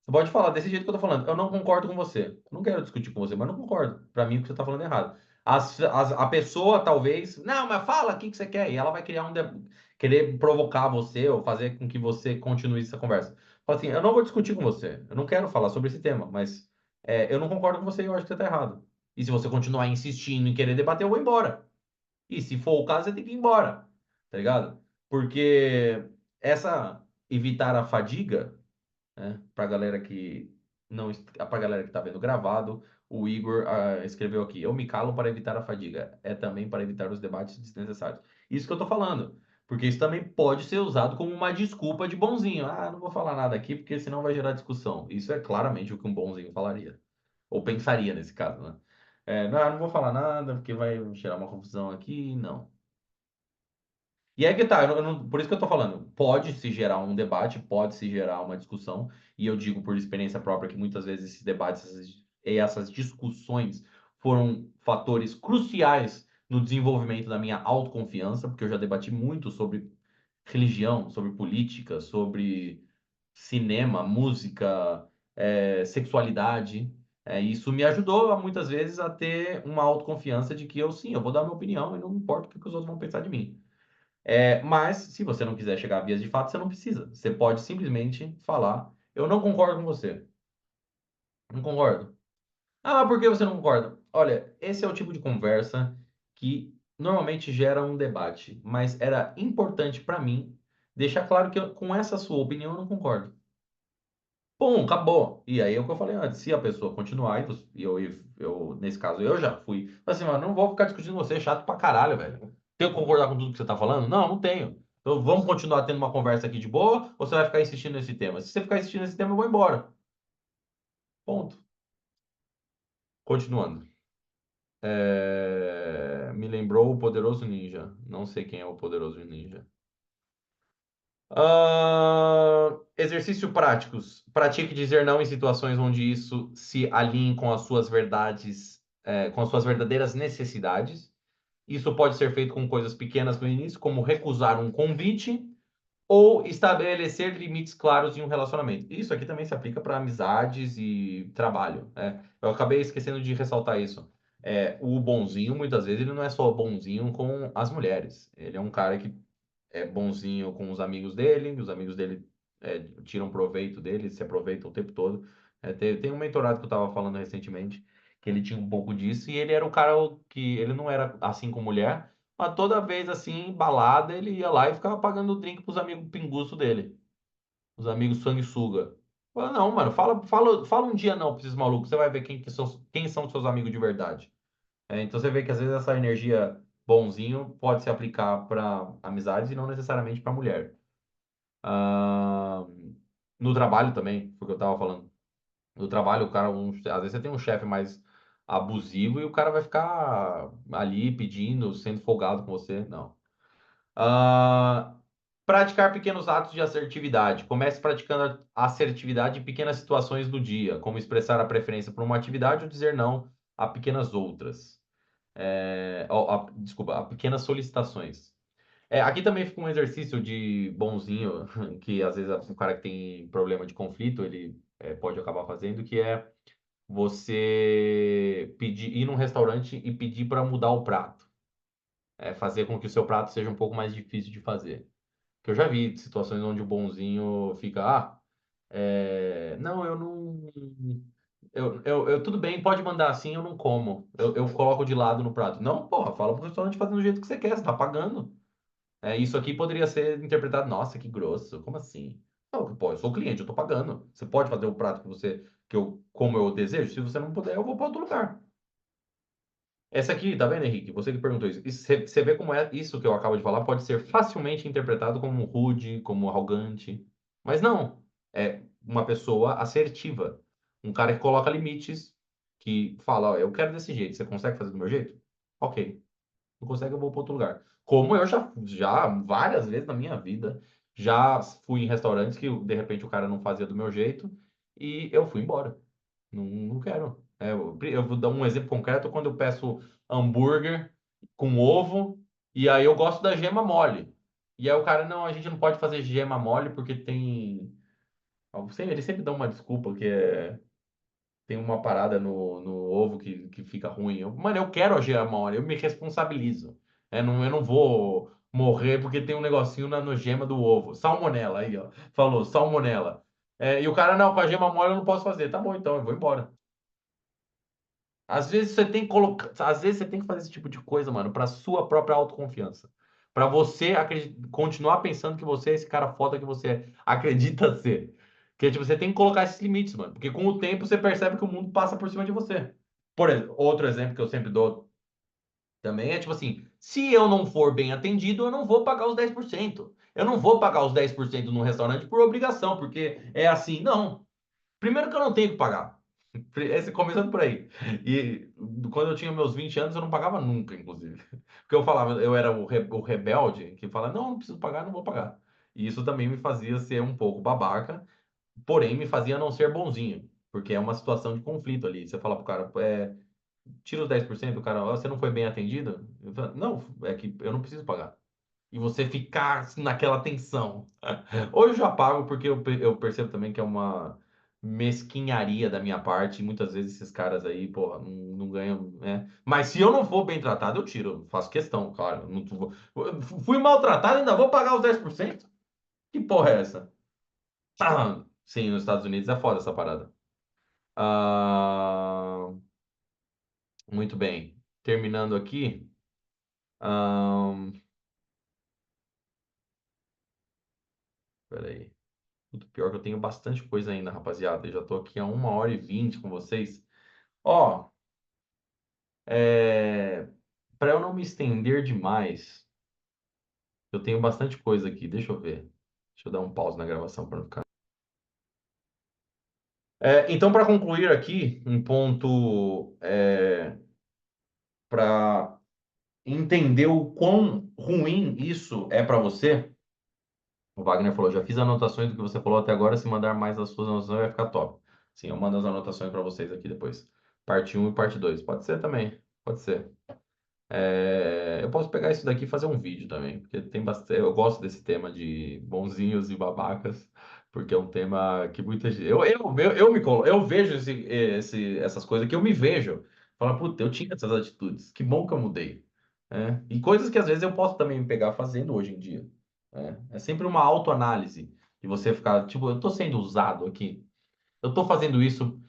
Você pode falar desse jeito que eu tô falando. Eu não concordo com você. Eu não quero discutir com você, mas não concordo. Para mim, o que você tá falando é errado. A pessoa talvez. Não, mas fala o que que você quer. E ela vai querer provocar você ou fazer com que você continue essa conversa. Fala assim: eu não vou discutir com você. Eu não quero falar sobre esse tema, mas eu não concordo com você e eu acho que você tá errado. E se você continuar insistindo em querer debater, eu vou embora. E se for o caso, você tem que ir embora. Tá ligado? Porque evitar a fadiga né? Para galera que não, para galera que tá vendo gravado, o Igor escreveu aqui: eu me calo para evitar a fadiga. É também para evitar os debates desnecessários. Isso que eu tô falando, porque isso também pode ser usado como uma desculpa de bonzinho. Ah, não vou falar nada aqui porque senão vai gerar discussão. Isso é claramente o que um bonzinho falaria, ou pensaria nesse caso, né? Não vou falar nada porque vai gerar uma confusão aqui. Não. E é que tá, por isso que eu tô falando, pode se gerar um debate, pode se gerar uma discussão, e eu digo por experiência própria que muitas vezes esses debates e essas discussões foram fatores cruciais no desenvolvimento da minha autoconfiança, porque eu já debati muito sobre religião, sobre política, sobre cinema, música, sexualidade. Isso me ajudou muitas vezes a ter uma autoconfiança de que eu sim, eu vou dar minha opinião e não importa o que os outros vão pensar de mim. Mas se você não quiser chegar a vias de fato, você não precisa. Você pode simplesmente falar: eu não concordo com você. Não concordo. Ah, por que você não concorda? Olha, esse é o tipo de conversa que normalmente gera um debate, mas era importante para mim deixar claro que com essa sua opinião eu não concordo. Bom, acabou. E aí é o que eu falei antes, se a pessoa continuar, nesse caso, eu já fui. Falei assim, mano, não vou ficar discutindo com você, é chato pra caralho, velho. Tenho que concordar com tudo que você tá falando? Não, não tenho. Então vamos continuar tendo uma conversa aqui de boa, ou você vai ficar insistindo nesse tema? Se você ficar insistindo nesse tema, eu vou embora. Ponto. Continuando. Me lembrou o Poderoso Ninja. Não sei quem é o Poderoso Ninja. Exercício práticos. Pratique dizer não em situações onde isso se alinhe com as suas verdades, com as suas verdadeiras necessidades. Isso pode ser feito com coisas pequenas no início, como recusar um convite ou estabelecer limites claros em um relacionamento. Isso aqui também se aplica para amizades e trabalho, né? Eu acabei esquecendo de ressaltar isso. O bonzinho, muitas vezes, ele não é só bonzinho com as mulheres. Ele é um cara que é bonzinho com os amigos dele tiram proveito dele, se aproveitam o tempo todo. Tem um mentorado que eu estava falando recentemente, que ele tinha um pouco disso, e ele era o cara que ele não era assim com mulher, mas toda vez assim, em balada, ele ia lá e ficava pagando o drink pros amigos pinguço dele, os amigos sanguessuga. Fala, não, mano, fala um dia não pra esses malucos, você vai ver quem são seus amigos de verdade. Então você vê que às vezes essa energia bonzinho pode se aplicar para amizades e não necessariamente para mulher. Ah, no trabalho também, foi o que eu tava falando. No trabalho, o cara, às vezes você tem um chefe mais abusivo e o cara vai ficar ali pedindo, sendo folgado com você. Não. Ah, praticar pequenos atos de assertividade. Comece praticando a assertividade em pequenas situações do dia, como expressar a preferência por uma atividade ou dizer não a pequenas outras. Desculpa, a pequenas solicitações. Aqui também fica um exercício de bonzinho, que às vezes o cara que tem problema de conflito, ele pode acabar fazendo, que é você ir num restaurante e pedir para mudar o prato. Fazer com que o seu prato seja um pouco mais difícil de fazer. Que eu já vi situações onde o bonzinho fica, não, eu não. Tudo bem, pode mandar assim, eu não como. Eu coloco de lado no prato. Não, porra, fala pro restaurante fazer do jeito que você quer, você tá pagando. Isso aqui poderia ser interpretado, nossa, que grosso, como assim? Não, pô, eu sou cliente, eu tô pagando. Você pode fazer o prato como eu desejo? Se você não puder, eu vou para outro lugar. Essa aqui, tá vendo, Henrique? Você que perguntou isso. Você vê como é isso que eu acabo de falar pode ser facilmente interpretado como rude, como arrogante. Mas não. É uma pessoa assertiva. Um cara que coloca limites, que fala, ó, eu quero desse jeito. Você consegue fazer do meu jeito? Ok. Não consegue, eu vou para outro lugar. Como eu já várias vezes na minha vida, já fui em restaurantes que de repente o cara não fazia do meu jeito e eu fui embora. Não, não quero. Eu vou dar um exemplo concreto quando eu peço hambúrguer com ovo e aí eu gosto da gema mole. E aí o cara, não, a gente não pode fazer gema mole porque tem. Ele sempre dá uma desculpa que tem uma parada no ovo que fica ruim. Mano, eu quero a gema mole, eu me responsabilizo. Eu não vou morrer porque tem um negocinho no gema do ovo. Salmonela aí, ó. Falou, salmonela. E o cara, não, com a gema mole eu não posso fazer. Tá bom, então, eu vou embora. Às vezes você tem que colocar, às vezes você tem que fazer esse tipo de coisa, mano, pra sua própria autoconfiança. Pra você continuar pensando que você é esse cara foda que você acredita ser. Porque, tipo, você tem que colocar esses limites, mano. Porque com o tempo você percebe que o mundo passa por cima de você. Por exemplo, outro exemplo que eu sempre dou também é, tipo assim, se eu não for bem atendido, eu não vou pagar os 10%. Eu não vou pagar os 10% num restaurante por obrigação, porque é assim, não. Primeiro que eu não tenho que pagar. Começando por aí. E quando eu tinha meus 20 anos, eu não pagava nunca, inclusive. Porque eu falava, eu era o rebelde que fala, não, não preciso pagar, não vou pagar. E isso também me fazia ser um pouco babaca, porém me fazia não ser bonzinho. Porque é uma situação de conflito ali. Você fala pro cara, tira os 10%, o cara, "Ó, você não foi bem atendido?" Eu falo, não, é que eu não preciso pagar. E você ficar naquela tensão. Hoje eu já pago porque eu percebo também que é uma mesquinharia da minha parte. Muitas vezes esses caras aí, pô, não ganham, né? Mas se eu não for bem tratado, eu tiro. Faço questão, claro. Não fui maltratado, ainda vou pagar os 10%? Que porra é essa? Ah, sim, nos Estados Unidos é foda essa parada. Ah, muito bem. Terminando aqui. Ah, peraí. Muito pior que eu tenho bastante coisa ainda, rapaziada. Eu já tô aqui há 1h20 com vocês. Ó, para eu não me estender demais, eu tenho bastante coisa aqui. Deixa eu ver. Deixa eu dar um pause na gravação para não ficar. Então, para concluir aqui, um ponto para entender o quão ruim isso é para você. O Wagner falou: já fiz anotações do que você falou até agora. Se mandar mais as suas anotações, vai ficar top. Sim, eu mando as anotações para vocês aqui depois. Parte um e parte 2. Pode ser também. Pode ser. Eu posso pegar isso daqui e fazer um vídeo também, porque tem bastante. Eu gosto desse tema de bonzinhos e babacas, porque é um tema que muita gente. Eu vejo essas coisas que eu me vejo. Falo, puta, eu tinha essas atitudes. Que bom que eu mudei. E coisas que às vezes eu posso também me pegar fazendo hoje em dia. É sempre uma autoanálise. E você ficar, tipo, eu tô sendo usado aqui. Eu tô fazendo isso.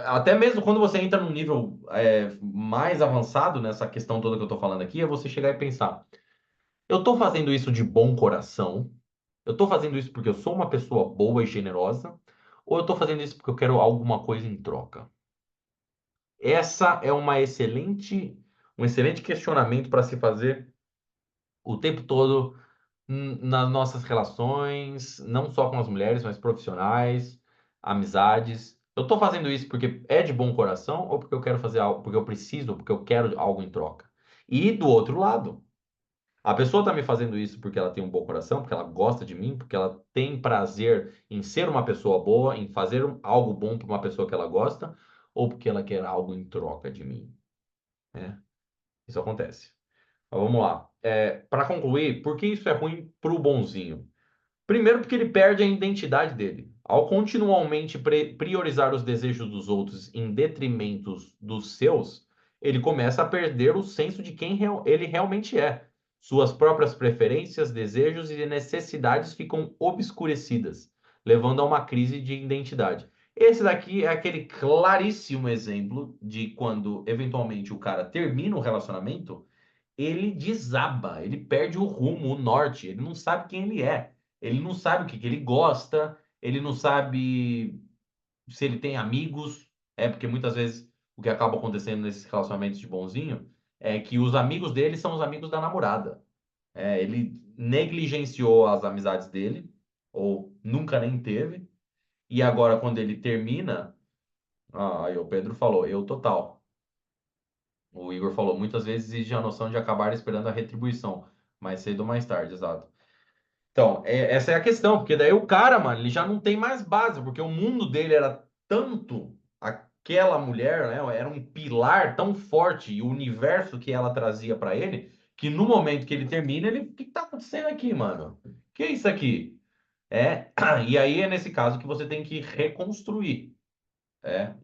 Até mesmo quando você entra num nível mais avançado nessa questão toda que eu tô falando aqui, é você chegar e pensar: eu tô fazendo isso de bom coração? Eu tô fazendo isso porque eu sou uma pessoa boa e generosa? Ou eu tô fazendo isso porque eu quero alguma coisa em troca? Essa é um excelente questionamento para se fazer o tempo todo nas nossas relações, não só com as mulheres, mas profissionais, amizades. Eu tô fazendo isso porque é de bom coração ou porque eu quero fazer algo, porque eu preciso, porque eu quero algo em troca? E do outro lado, a pessoa tá me fazendo isso porque ela tem um bom coração, porque ela gosta de mim, porque ela tem prazer em ser uma pessoa boa, em fazer algo bom para uma pessoa que ela gosta, ou porque ela quer algo em troca de mim, né? Isso acontece. Mas vamos lá. Para concluir, por que isso é ruim pro bonzinho? Primeiro, porque ele perde a identidade dele. Ao continuamente priorizar os desejos dos outros em detrimento dos seus, ele começa a perder o senso de quem ele realmente é. Suas próprias preferências, desejos e necessidades ficam obscurecidas, levando a uma crise de identidade. Esse daqui é aquele claríssimo exemplo de quando, eventualmente, o cara termina o relacionamento, ele desaba, ele perde o rumo, o norte, ele não sabe quem ele é, ele não sabe o que que ele gosta, ele não sabe se ele tem amigos, porque muitas vezes o que acaba acontecendo nesses relacionamentos de bonzinho é que os amigos dele são os amigos da namorada. Ele negligenciou as amizades dele, ou nunca nem teve, e agora quando ele termina, aí o Pedro falou, eu total. O Igor falou, muitas vezes exige a noção de acabar esperando a retribuição, mais cedo ou mais tarde, exato. Então, essa é a questão, porque daí o cara, mano, ele já não tem mais base, porque o mundo dele era tanto aquela mulher, né? Era um pilar tão forte e o universo que ela trazia pra ele, que no momento que ele termina, ele, o que tá acontecendo aqui, mano? Que é isso aqui? E aí é nesse caso que você tem que reconstruir.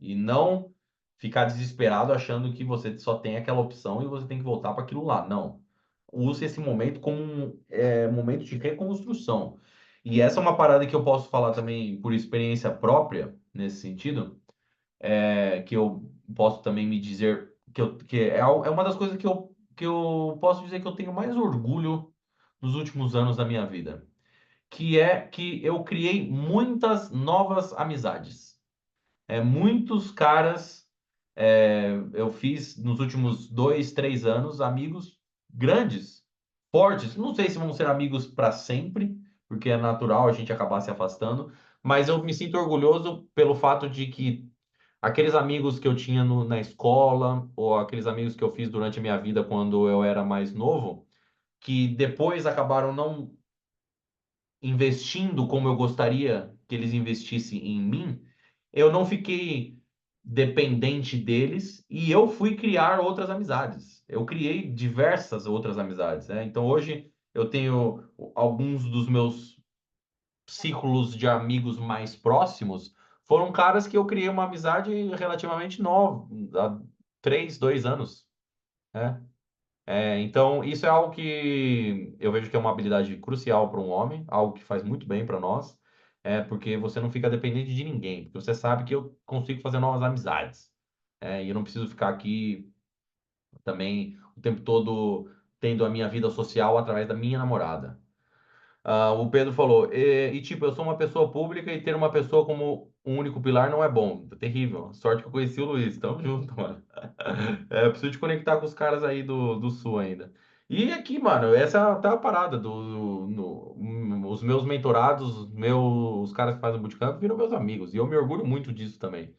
E não ficar desesperado achando que você só tem aquela opção e você tem que voltar para aquilo lá. Não. Use esse momento como um momento de reconstrução. E essa é uma parada que eu posso falar também por experiência própria, nesse sentido, que eu posso também me dizer que é uma das coisas que eu posso dizer que eu tenho mais orgulho nos últimos anos da minha vida, que é que eu criei muitas novas amizades. Muitos caras, eu fiz nos últimos 2, 3 anos amigos grandes, fortes. Não sei se vão ser amigos para sempre, porque é natural a gente acabar se afastando, mas eu me sinto orgulhoso pelo fato de que aqueles amigos que eu tinha na escola, ou aqueles amigos que eu fiz durante a minha vida quando eu era mais novo, que depois acabaram não investindo como eu gostaria que eles investissem em mim, eu não fiquei dependente deles e eu fui criar outras amizades. Eu criei diversas outras amizades, né? Então hoje eu tenho alguns dos meus círculos de amigos mais próximos foram caras que eu criei uma amizade relativamente nova, há 2 anos, né? Então, isso é algo que eu vejo que é uma habilidade crucial para um homem, algo que faz muito bem para nós, porque você não fica dependente de ninguém, porque você sabe que eu consigo fazer novas amizades, e eu não preciso ficar aqui também o tempo todo tendo a minha vida social através da minha namorada. O Pedro falou, tipo, eu sou uma pessoa pública e ter uma pessoa como um único pilar não é bom. É terrível. Sorte que eu conheci o Luiz. Tamo junto, mano. Eu preciso te conectar com os caras aí do Sul ainda. E aqui, mano, essa tá a parada os meus mentorados, os caras que fazem bootcamp viram meus amigos. E eu me orgulho muito disso também.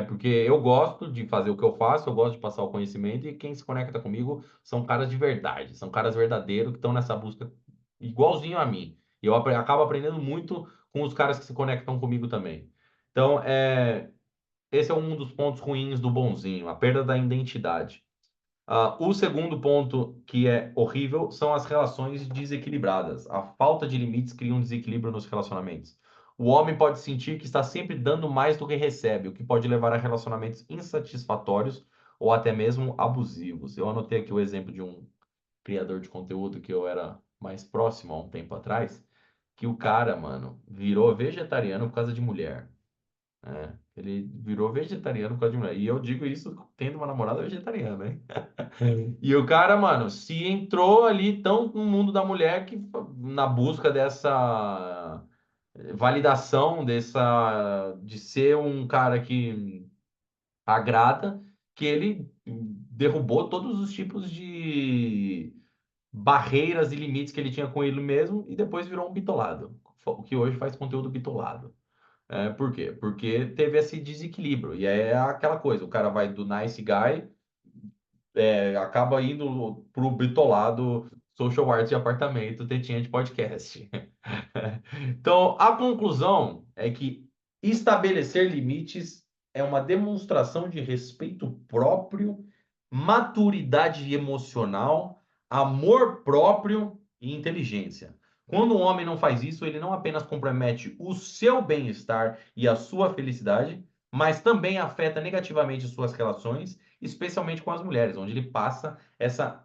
Porque eu gosto de fazer o que eu faço, eu gosto de passar o conhecimento e quem se conecta comigo são caras de verdade, são caras verdadeiros que estão nessa busca igualzinho a mim. E eu acabo aprendendo muito com os caras que se conectam comigo também. Então, esse é um dos pontos ruins do bonzinho, a perda da identidade. O segundo ponto que é horrível são as relações desequilibradas. A falta de limites cria um desequilíbrio nos relacionamentos. O homem pode sentir que está sempre dando mais do que recebe, o que pode levar a relacionamentos insatisfatórios ou até mesmo abusivos. Eu anotei aqui o exemplo de um criador de conteúdo que eu era mais próximo há um tempo atrás, que o cara, mano, virou vegetariano por causa de mulher. Ele virou vegetariano por causa de mulher. E eu digo isso tendo uma namorada vegetariana, hein? E o cara, mano, se entrou ali tão no mundo da mulher que na busca dessa validação, de ser um cara que agrada, que ele derrubou todos os tipos de barreiras e limites que ele tinha com ele mesmo e depois virou um bitolado, o que hoje faz conteúdo bitolado. Por quê? Porque teve esse desequilíbrio. E aí é aquela coisa, o cara vai do nice guy, acaba indo pro bitolado social arts de apartamento, tetinha de podcast. Então, a conclusão é que estabelecer limites é uma demonstração de respeito próprio, maturidade emocional, amor próprio e inteligência. Quando o homem não faz isso, ele não apenas compromete o seu bem-estar e a sua felicidade, mas também afeta negativamente suas relações, especialmente com as mulheres, onde ele passa essa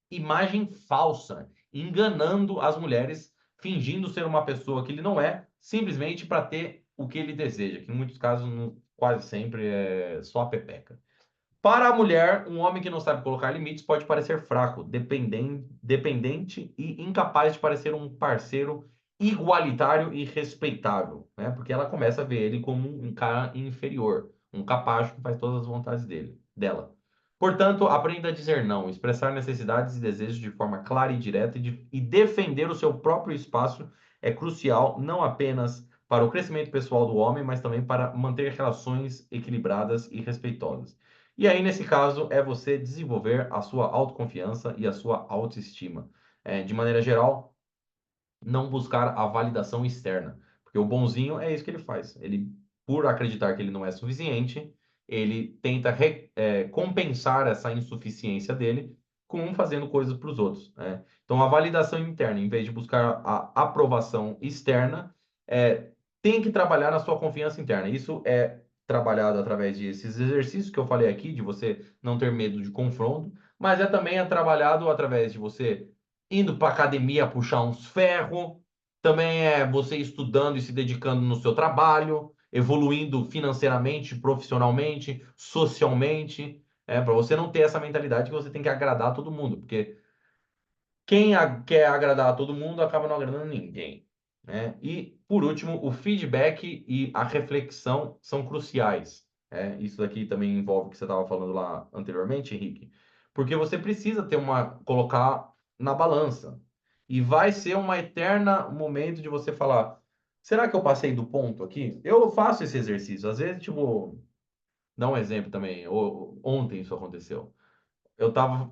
imagem falsa, enganando as mulheres, fingindo ser uma pessoa que ele não é, simplesmente para ter o que ele deseja, que em muitos casos, quase sempre, é só a pepeca. Para a mulher, um homem que não sabe colocar limites pode parecer fraco, dependente e incapaz de parecer um parceiro igualitário e respeitável, né? Porque ela começa a ver ele como um cara inferior, um capacho que faz todas as vontades dela. Portanto, aprenda a dizer não, expressar necessidades e desejos de forma clara e direta e defender o seu próprio espaço é crucial não apenas para o crescimento pessoal do homem, mas também para manter relações equilibradas e respeitosas. E aí, nesse caso, é você desenvolver a sua autoconfiança e a sua autoestima. De maneira geral, não buscar a validação externa. Porque o bonzinho é isso que ele faz. Ele, por acreditar que ele não é suficiente, ele tenta compensar essa insuficiência dele com fazendo coisas para os outros, né? Então, a validação interna, em vez de buscar a aprovação externa, tem que trabalhar na sua confiança interna. Isso é trabalhado através desses exercícios que eu falei aqui, de você não ter medo de confronto, mas também trabalhado através de você indo para academia puxar uns ferros, também é você estudando e se dedicando no seu trabalho, evoluindo financeiramente, profissionalmente, socialmente, para você não ter essa mentalidade que você tem que agradar todo mundo, porque quem quer agradar a todo mundo acaba não agradando ninguém, né? E, por último, o feedback e a reflexão são cruciais. Isso daqui também envolve o que você estava falando lá anteriormente, Henrique, porque você precisa colocar na balança. E vai ser uma eterna momento de você falar: será que eu passei do ponto aqui? Eu faço esse exercício. Às vezes, tipo, dá um exemplo também. Ontem isso aconteceu. Eu tava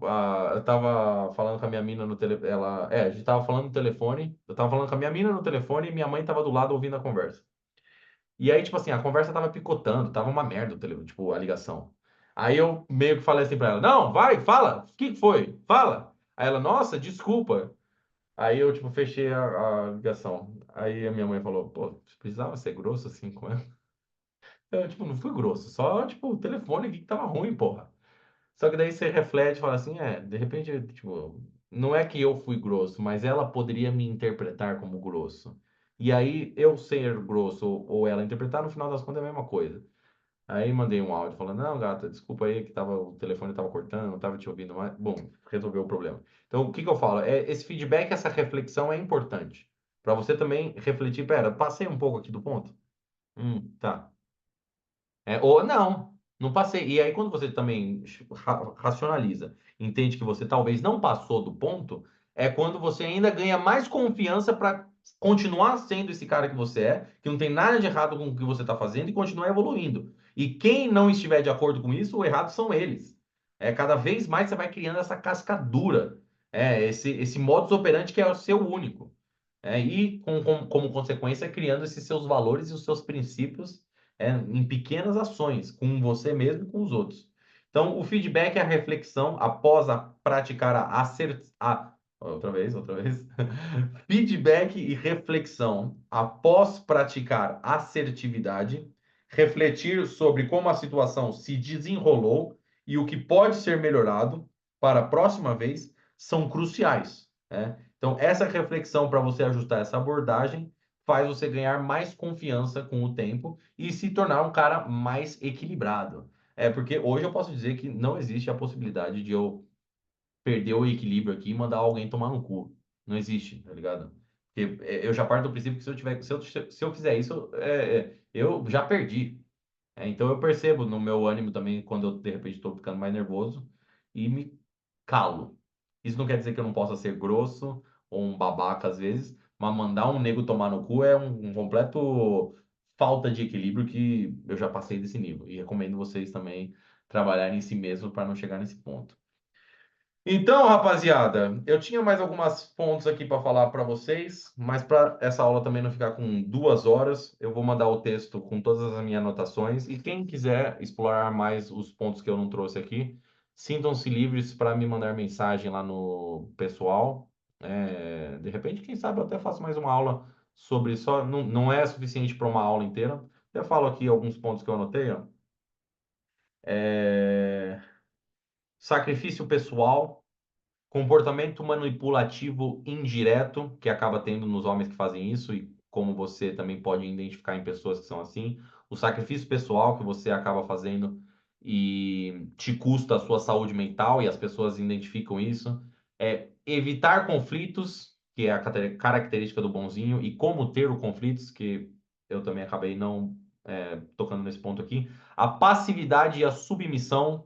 falando com a minha mina no telefone. A gente tava falando no telefone. Eu tava falando com a minha mina no telefone e minha mãe tava do lado ouvindo a conversa. E aí, tipo assim, a conversa tava picotando, tava uma merda o telefone, tipo, a ligação. Aí eu meio que falei assim pra ela: Não, vai, fala, o que que foi? Fala. Aí ela: Nossa, desculpa. Aí eu, tipo, fechei a ligação. Aí a minha mãe falou: Pô, precisava ser grosso assim com ela. Eu, tipo, não fui grosso, só, tipo, o telefone aqui que tava ruim, porra. Só que daí você reflete e fala assim, de repente, tipo, não é que eu fui grosso, mas ela poderia me interpretar como grosso. E aí, eu ser grosso ou ela interpretar, no final das contas é a mesma coisa. Aí mandei um áudio falando, não, gata, desculpa aí que o telefone tava cortando, não tava te ouvindo mais. Bom, resolveu o problema. Então, o que que eu falo? Esse feedback, essa reflexão é importante. Para você também refletir, pera, passei um pouco aqui do ponto? Tá. Ou não, não passei. E aí, quando você também racionaliza, entende que você talvez não passou do ponto, é quando você ainda ganha mais confiança para continuar sendo esse cara que você é, que não tem nada de errado com o que você está fazendo e continuar evoluindo. E quem não estiver de acordo com isso, o errado são eles. Cada vez mais você vai criando essa cascadura, esse modus operandi que é o seu único. E como consequência, criando esses seus valores e os seus princípios em pequenas ações, com você mesmo e com os outros. Então, o feedback é a reflexão após praticar outra vez. Feedback e reflexão após praticar assertividade, refletir sobre como a situação se desenrolou e o que pode ser melhorado para a próxima vez são cruciais, né? Então, essa reflexão para você ajustar essa abordagem faz você ganhar mais confiança com o tempo e se tornar um cara mais equilibrado. Porque hoje eu posso dizer que não existe a possibilidade de eu perder o equilíbrio aqui e mandar alguém tomar no cu. Não existe, tá ligado? Porque eu já parto do princípio que se eu fizer isso, eu já perdi. Então eu percebo no meu ânimo também quando eu de repente estou ficando mais nervoso e me calo. Isso não quer dizer que eu não possa ser grosso ou um babaca às vezes, mas mandar um nego tomar no cu é um completo falta de equilíbrio que eu já passei desse nível. E recomendo vocês também trabalharem em si mesmo para não chegar nesse ponto. Então, rapaziada, eu tinha mais alguns pontos aqui para falar para vocês, mas para essa aula também não ficar com 2 horas, eu vou mandar o texto com todas as minhas anotações. E quem quiser explorar mais os pontos que eu não trouxe aqui, sintam-se livres para me mandar mensagem lá no pessoal. De repente, quem sabe eu até faço mais uma aula sobre só. Não, não é suficiente para uma aula inteira. Eu falo aqui alguns pontos que eu anotei, ó. É, Sacrifício pessoal. Comportamento manipulativo indireto, que acaba tendo nos homens que fazem isso, e como você também pode identificar em pessoas que são assim. O sacrifício pessoal que você acaba fazendo e te custa a sua saúde mental, e as pessoas identificam isso. Evitar conflitos, que é a característica do bonzinho, e como ter o conflitos, que eu também acabei não tocando nesse ponto aqui. A passividade e a submissão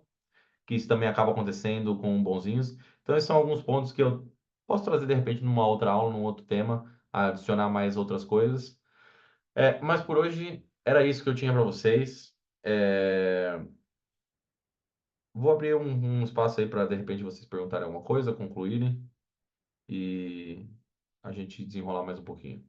que isso também acaba acontecendo com bonzinhos. Então, esses são alguns pontos que eu posso trazer de repente numa outra aula, num outro tema, adicionar mais outras coisas. Mas por hoje era isso que eu tinha para vocês. É, Vou abrir um espaço aí para de repente vocês perguntarem alguma coisa, concluírem e a gente desenrolar mais um pouquinho.